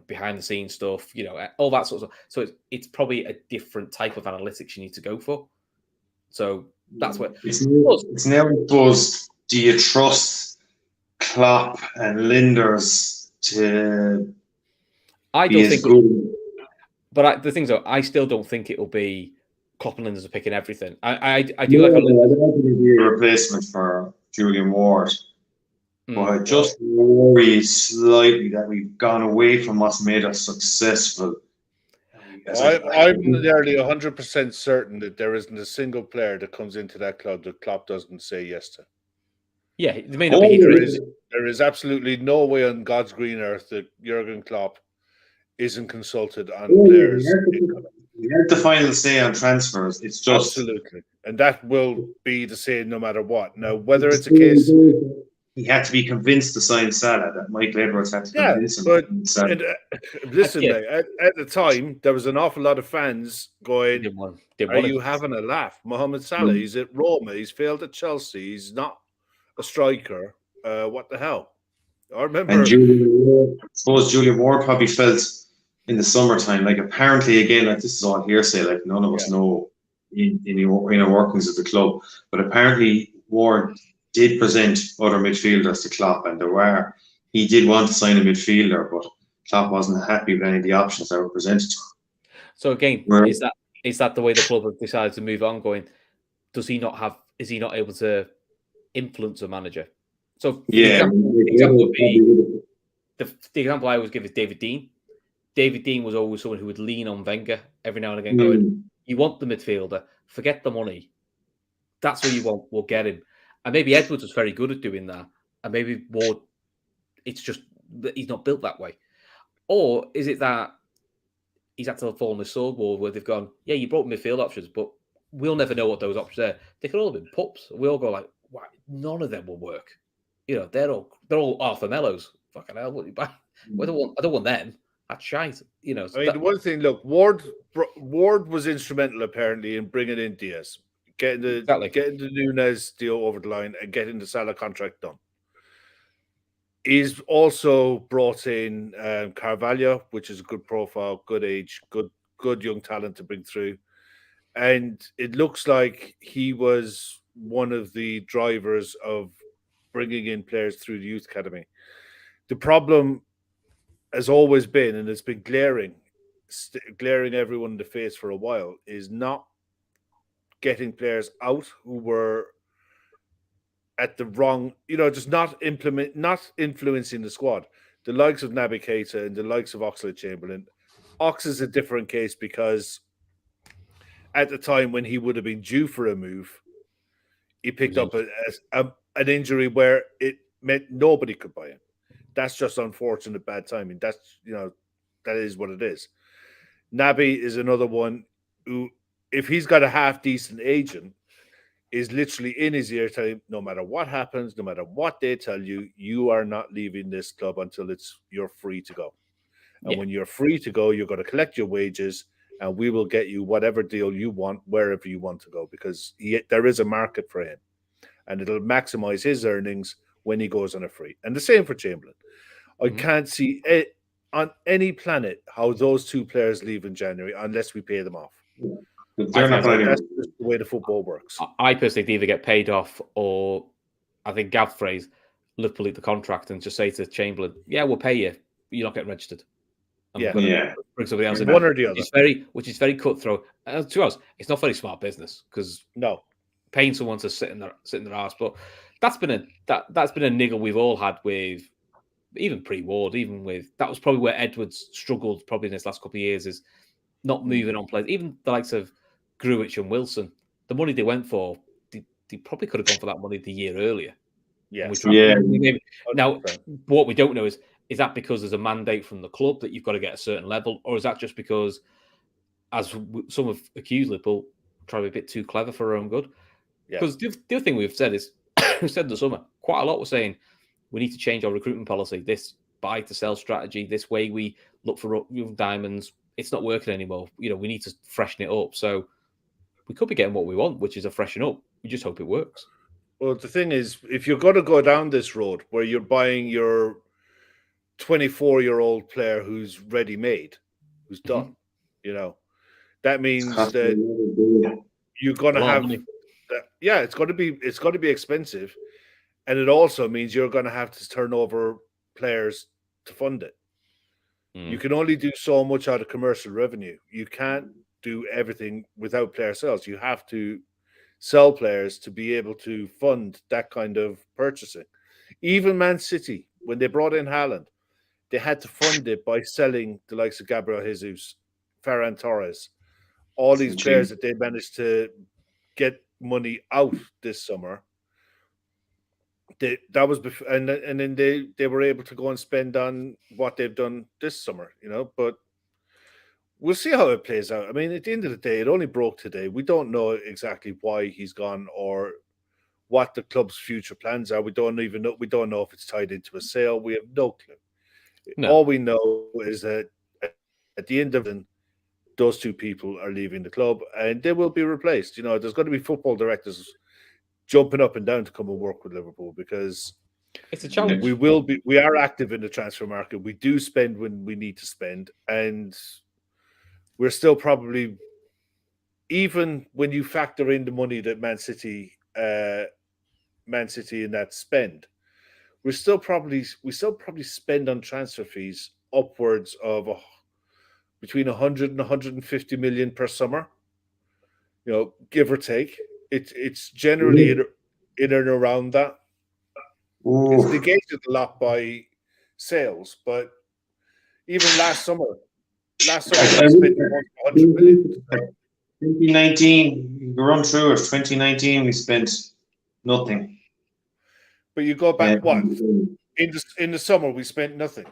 behind the scenes stuff, all that sort of stuff. So it's probably a different type of analytics you need to go for. So that's what it's now. I suppose, do you trust Klopp and Linders to? I don't think. Good. But the things are, I still don't think it'll be Klopp and Linders are picking everything. I do like. I don't think it'll be a replacement for Julian Ward. But I just worry slightly that we've gone away from what's made us successful. I'm nearly 100% certain that there isn't a single player that comes into that club that Klopp doesn't say yes to. Yeah, it may not be. There is absolutely no way on God's green earth that Jurgen Klopp isn't consulted on players. He has the final say on transfers. It's just absolutely, and that will be the same no matter what. Now, whether it's a case. He had to be convinced to sign Salah. That Michael Edwards had to convince him. But listen, at the time, there was an awful lot of fans going, are you having a laugh? Mohammed Salah, he's at Roma. He's failed at Chelsea. He's not a striker. What the hell? I remember. And I suppose Julian Ward probably felt in the summertime, like apparently, again, like this is all hearsay, like none of us know in the inner workings of the club, but apparently Ward did present other midfielders to Klopp, and he did want to sign a midfielder, but Klopp wasn't happy with any of the options that were presented to him. So again, is that the way the club have decided to move on? Going, is he not able to influence a manager? So the example I always give is David Dean. David Dean was always someone who would lean on Wenger every now and again, going, "You want the midfielder? Forget the money. That's what you want. We'll get him." And maybe Edwards was very good at doing that. And maybe Ward, it's just that he's not built that way. Or is it that he's had to fall on the sword war where they've gone, yeah, you brought midfield options, but we'll never know what those options are. They could all have been pups. We all go like, wow, none of them will work. They're all Arthur Mellows. Fucking hell, what you buy? I don't want them. That's shite. The one thing, look, Ward was instrumental apparently in bringing in Diaz. Getting the Nunez deal over the line and getting the Salah contract done. He's also brought in Carvalho, which is a good profile, good age, good young talent to bring through. And it looks like he was one of the drivers of bringing in players through the youth academy. The problem has always been, and it's been glaring everyone in the face for a while, is not getting players out who were at the wrong, just not influencing the squad. The likes of Naby Keita and the likes of Oxlade-Chamberlain. Ox is a different case because at the time when he would have been due for a move, he picked up an injury where it meant nobody could buy him. That's just unfortunate bad timing. That's, that is what it is. Naby is another one who, if he's got a half-decent agent, is literally in his ear telling him, no matter what happens, no matter what they tell you, you are not leaving this club until you're free to go. And when you're free to go, you're going to collect your wages, and we will get you whatever deal you want, wherever you want to go, because there is a market for him, and it'll maximize his earnings when he goes on a free. And the same for Chamberlain. I can't see it on any planet how those two players leave in January unless we pay them off. That's just the way the football works. I personally think they either get paid off, or I think Gav's phrase, Liverpool eat the contract and just say to Chamberlain, yeah, we'll pay you, you're not getting registered. Bring somebody else in. One or the other. Which is very cutthroat. To us, it's not very smart business, because paying someone to sit in their arse. But that's been a niggle we've all had with, even pre-Ward, that was probably where Edwards struggled probably in his last couple of years, is not moving on players. Even the likes of Grujic and Wilson, the money they went for, they probably could have gone for that money the year earlier. Now, what we don't know is that because there's a mandate from the club that you've got to get a certain level, or is that just because, as some have accused Liverpool, try to be a bit too clever for our own good? Because the other thing we've said is, we said in the summer, quite a lot we're saying, we need to change our recruitment policy, this buy to sell strategy, this way we look for young diamonds. It's not working anymore. We need to freshen it up. So we could be getting what we want, which is a freshen up. We just hope it works. Well, the thing is, if you're going to go down this road where you're buying your 24-year-old player who's ready-made, who's done, that means that you're going to have it's going to be expensive, and it also means you're going to have to turn over players to fund it. You can only do so much out of commercial revenue. You can't do everything without player sales. You have to sell players to be able to fund that kind of purchasing. Even Man City, when they brought in Haaland, they had to fund it by selling the likes of Gabriel Jesus, Ferran Torres, all these players that they managed to get money out this summer. That was before, and then they were able to go and spend on what they've done this summer, but we'll see how it plays out. I mean, at the end of the day, it only broke today. We don't know exactly why he's gone or what the club's future plans are. We don't know. We don't know if it's tied into a sale. We have no clue. No. All we know is that at the end of it, those two people are leaving the club, and they will be replaced. There's going to be football directors jumping up and down to come and work with Liverpool, because it's a challenge. We are active in the transfer market. We do spend when we need to spend, and we're still probably, even when you factor in the money that Man City in that spend, we still probably spend on transfer fees upwards of between 100 and 150 million per summer, give or take. It's generally in and around that. It's negated a lot by sales, but even last summer we spent 100 million. 2019, we run through it. 2019, we spent nothing. But you go back, what? In the summer, we spent nothing.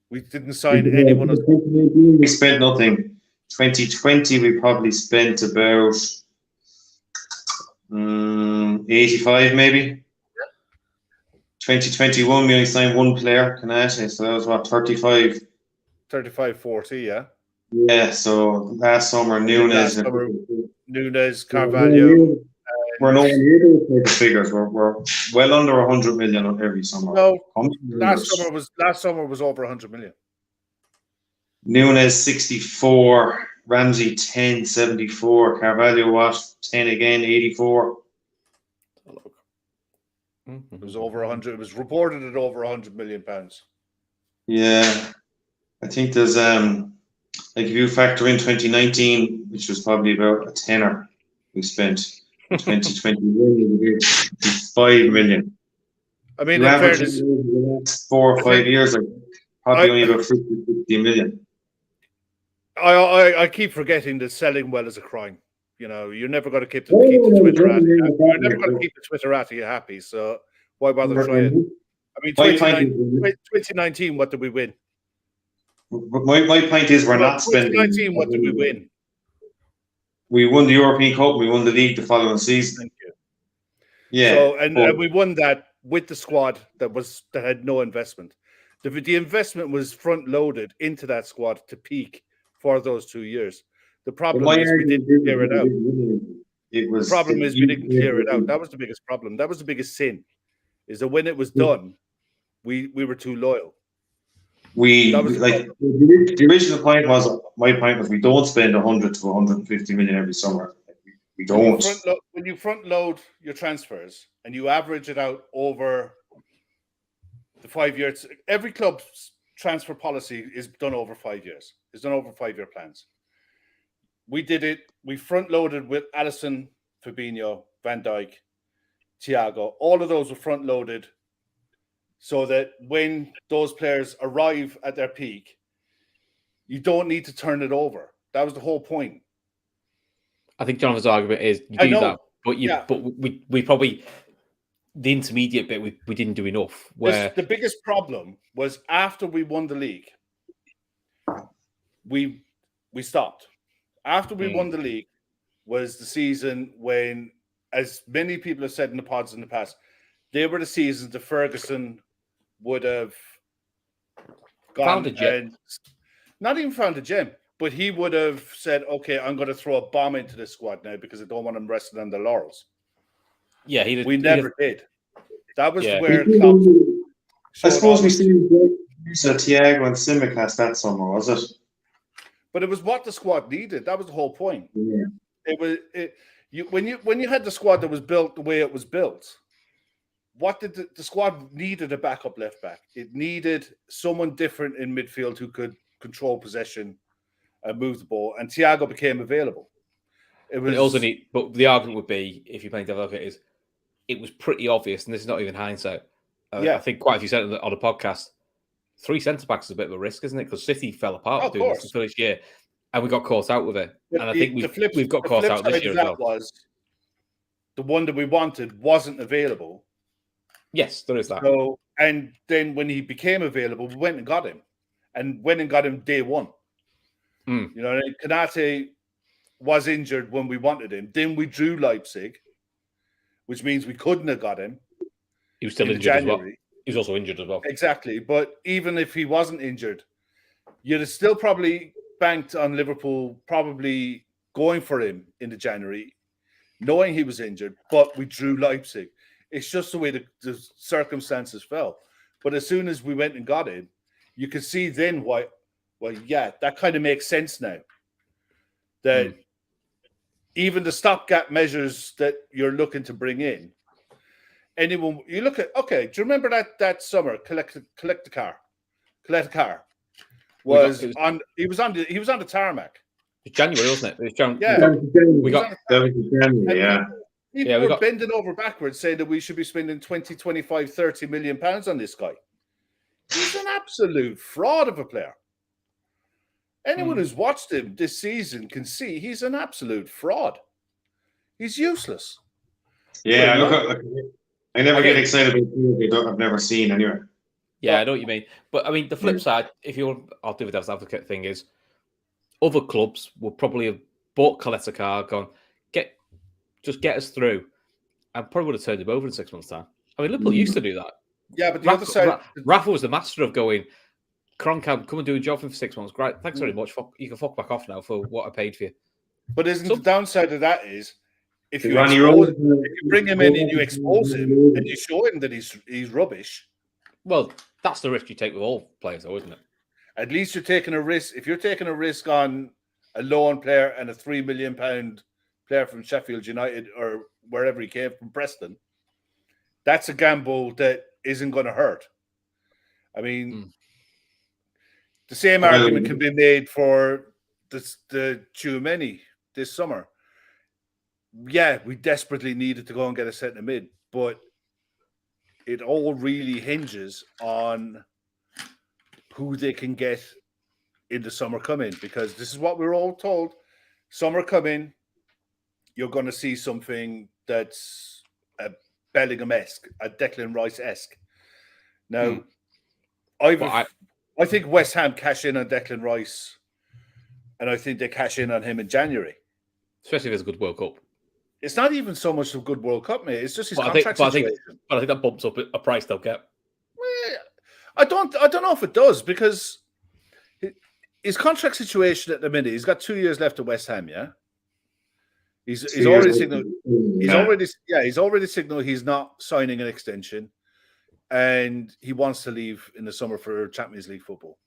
We didn't sign anyone else. We spent nothing. 2020, we probably spent about 85 maybe. 2021, we only signed one player, Canate, so that was what, 35? 40, yeah. Yeah, so last summer, Nunes, Carvalho. We're nowhere near those type of figures. We're well under 100 million on every summer. No, last summer was over 100 million. Nunes 64, Ramsey 10, 74, Carvalho what 10 again, 84. It was over 100. It was reported at over 100 million pounds. Yeah, I think there's like if you factor in 2019, which was probably about a tenner we spent. 2021 we did 5 million. I mean, in fairness, 4 or 5 years, like probably only about 50 million. I keep forgetting that selling well is a crime. You're never going to keep the Twitterati happy. So why bother trying? I mean, 2019, what did we win? My point is, we're not spending. 2019, what did we win? We won the European Cup. We won the league the following season. Thank you. Yeah. So and we won that with the squad that had no investment. The investment was front loaded into that squad to peak for those 2 years. The problem is we didn't clear it out. The problem is we didn't clear it out. That was the biggest problem. That was the biggest sin. Is that when it was done, we were too loyal. The original point was, my point was, we don't spend 100 to 150 million every summer. We don't. When you front load your transfers and you average it out over the 5 years, every club's transfer policy is done over 5 years. It's done over 5-year plans. We did it. We front loaded with Alisson, Fabinho, Van Dijk, Thiago. All of those were front loaded so that when those players arrive at their peak, you don't need to turn it over. That was the whole point. I think Jonathan's argument is you do that, but we probably, the intermediate bit we didn't do enough. Where the biggest problem was after we won the league, we stopped. After we won the league was the season when, as many people have said in the pods in the past, they were the seasons that Ferguson would have gone and not even found a gem, but he would have said, okay, I'm going to throw a bomb into this squad now because I don't want them resting on their laurels. Yeah, we never did. That was where Klopp. I suppose we see Thiago and Tsimikas that summer, was it? But it was what the squad needed. That was the whole point. Yeah. It was when you had the squad that was built the way it was built. What did the squad needed? A backup left back. It needed someone different in midfield who could control possession and move the ball. And Thiago became available. But the argument would be, if you're playing devil advocate, is it was pretty obvious, and this is not even hindsight. I think quite a few said on the podcast. 3 centre backs is a bit of a risk, isn't it? Because City fell apart doing this this year, and we got caught out with it. But and I think we've got caught out this year as well. Was the one that we wanted wasn't available. Yes, there is that. So, and then when he became available, we went and got him, day one. You know, Konate was injured when we wanted him. Then we drew Leipzig, which means we couldn't have got him. He was still injured as well. He was also injured as well. Exactly. But even if he wasn't injured, you'd have still probably banked on Liverpool probably going for him in the January, knowing he was injured, but we drew Leipzig. It's just the way the circumstances fell. But as soon as we went and got him, you could see then why, that kind of makes sense now. That even the stopgap measures that you're looking to bring in, anyone you look at, okay, do you remember that summer collect a car he was on the tarmac. It's January, wasn't it? It was January. People were bending over backwards saying that we should be spending 20, 25, 30 million pounds on this guy. He's an absolute fraud of a player. Anyone who's watched him this season can see he's an absolute fraud. He's useless. Yeah, I never get excited about I've never seen anyway. Yeah, I know what you mean. But I mean, the flip side, I'll do the devil's advocate thing, is other clubs will probably have bought Kaleta, gone, just get us through, and probably would have turned him over in 6 months' time. I mean, Liverpool used to do that. Yeah, but the other side, Rafa was the master of going, Kroenke, come and do a job for 6 months. Great, thanks very much. You can fuck back off now for what I paid for you. But the downside of that is, if you bring him in and you expose him and you show him that he's rubbish. Well, that's the risk you take with all players, though, isn't it? At least you're taking a risk. If you're taking a risk on a loan player and a £3 million player from Sheffield United or wherever he came from, Preston, that's a gamble that isn't going to hurt. I mean, the same argument can be made for the Tchouameni this summer. Yeah, we desperately needed to go and get a centre mid, but it all really hinges on who they can get in the summer coming, because this is what we're all told. Summer coming, you're going to see something that's a Bellingham-esque, a Declan Rice-esque. Now, I think West Ham cash in on Declan Rice, and I think they cash in on him in January. Especially if there's a good World Cup. It's not even so much a good World Cup, mate. It's just his contract situation. But I think that bumps up a price they'll get. Well, I don't know if it does, because his contract situation at the minute, he's got 2 years left at West Ham, yeah? He's already signaled he's not signing an extension, and he wants to leave in the summer for Champions League football.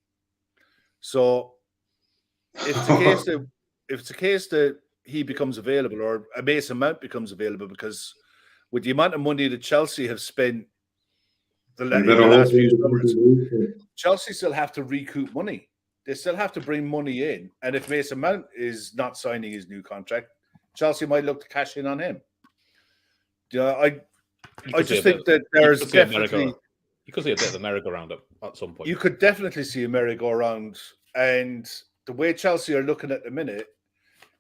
So if it's a case that he becomes available, or a Mason Mount becomes available, because with the amount of money that Chelsea have spent the last few summers, Chelsea still have to recoup money. They still have to bring money in. And if Mason Mount is not signing his new contract, Chelsea might look to cash in on him. I just think that there's definitely... You could see a bit of a merry-go-round at some point. You could definitely see a merry-go-round. And the way Chelsea are looking at the minute,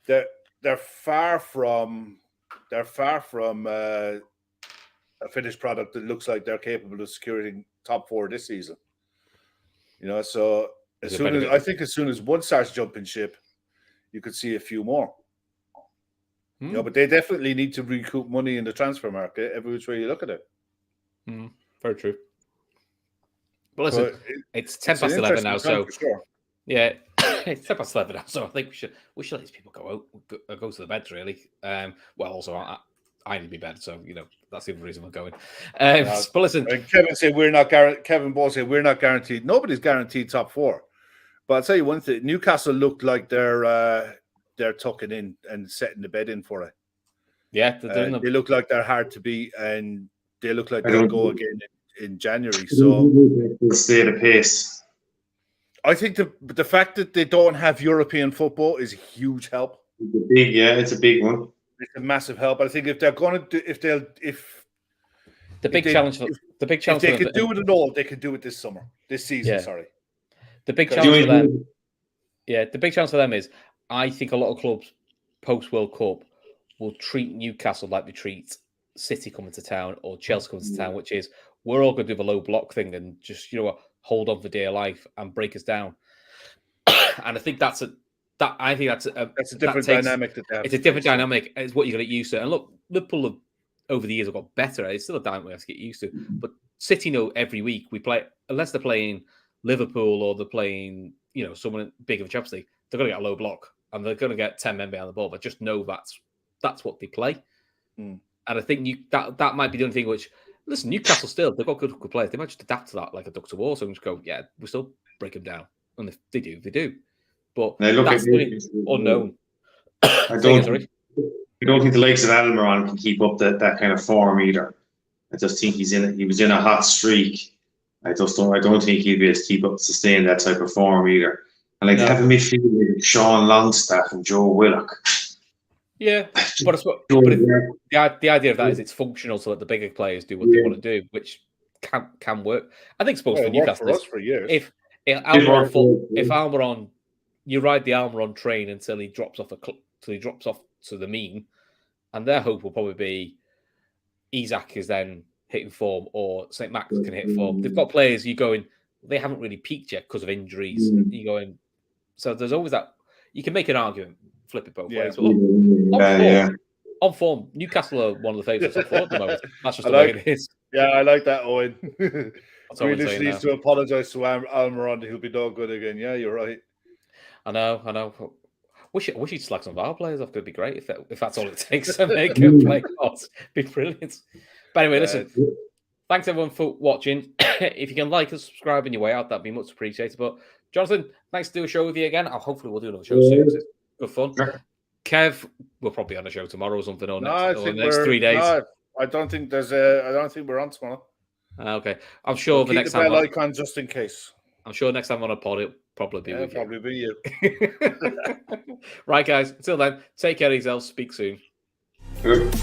they're far from a finished product that looks like they're capable of securing top 4 this season. So as soon as one starts jumping ship, you could see a few more. But they definitely need to recoup money in the transfer market every which way you look at it. Very true. But listen, it's 10 past 11 now, so sure. Yeah, it's 10 past 11 now, so I think we should let these people go out, go to the beds, really. Well, also I need to be bed, so that's the other reason we're going. But listen, Kevin said Kevin Ball said we're not guaranteed. Nobody's guaranteed top 4. But I'll tell you one thing: Newcastle looked like they're tucking in and setting the bed in for it. Yeah, they look like they're hard to beat, and they look like they'll go again in January. So they'll stay at a pace. I think the fact that they don't have European football is a huge help. It's a big one. It's a massive help. I think if they're going to do, if they could do it all, they could do it this season. Yeah. Sorry, the big challenge for them. Yeah, the big challenge for them is, I think a lot of clubs post World Cup will treat Newcastle like they treat City coming to town or Chelsea coming to town, which is, we're all going to do the low block thing and just hold on for dear life and break us down. And I think that's a different dynamic. It's a different dynamic. It's what you're going to get used to. And look, Liverpool over the years have got better. It's still a dynamic we have to get used to. But City know every week we play, unless they're playing Liverpool or they're playing someone big of a Champions League, they're going to get a low block and they're going to get 10 men behind the ball. But just know that's what they play. And I think that might be the only thing which. Listen, Newcastle still, they've got good players. They might just adapt to that like a duck to water and just go, yeah, we still break them down. And if they do, they do. But that's the unknown. I don't think the likes of Almiron can keep up that kind of form either. I just think he was in a hot streak. I don't think he'll be able to sustain that type of form either. And they have a midfield with Sean Longstaff and Joe Willock. Yeah, but the idea of that is it's functional, so that the bigger players do what they want to do, which can work. I think for Newcastle for us for years. If Almiron, you ride the Almiron train until he drops off to the mean, and their hope will probably be Isak is then hitting form, or St. Max can hit form. They've got players they haven't really peaked yet because of injuries. So there's always that. You can make an argument. Flip it both ways. On form, Newcastle are one of the favourites at the moment. That's just the way it is. Yeah, I like that, Owen. Grealish needs to apologise to Almiron. He'll be no good again. Yeah, you're right. I know. Wish he'd slag some of our players off. Could be great if that's all it takes to make him play. Be brilliant. But anyway, listen. Thanks everyone for watching. If you can like and subscribe on your way out, that'd be much appreciated. But Jonathan, thanks to do a show with you again. Hopefully we'll do another show soon. It's good fun. Sure. Kev, we'll probably on a show tomorrow or something, or next 3 days. No, I don't think we're on tomorrow. Okay, I'm sure the next time. Keep the bell icon just in case. I'm sure next time on a pod it'll probably be with you. Probably be you. Right, guys. Until then, take care of yourselves. Speak soon. Good.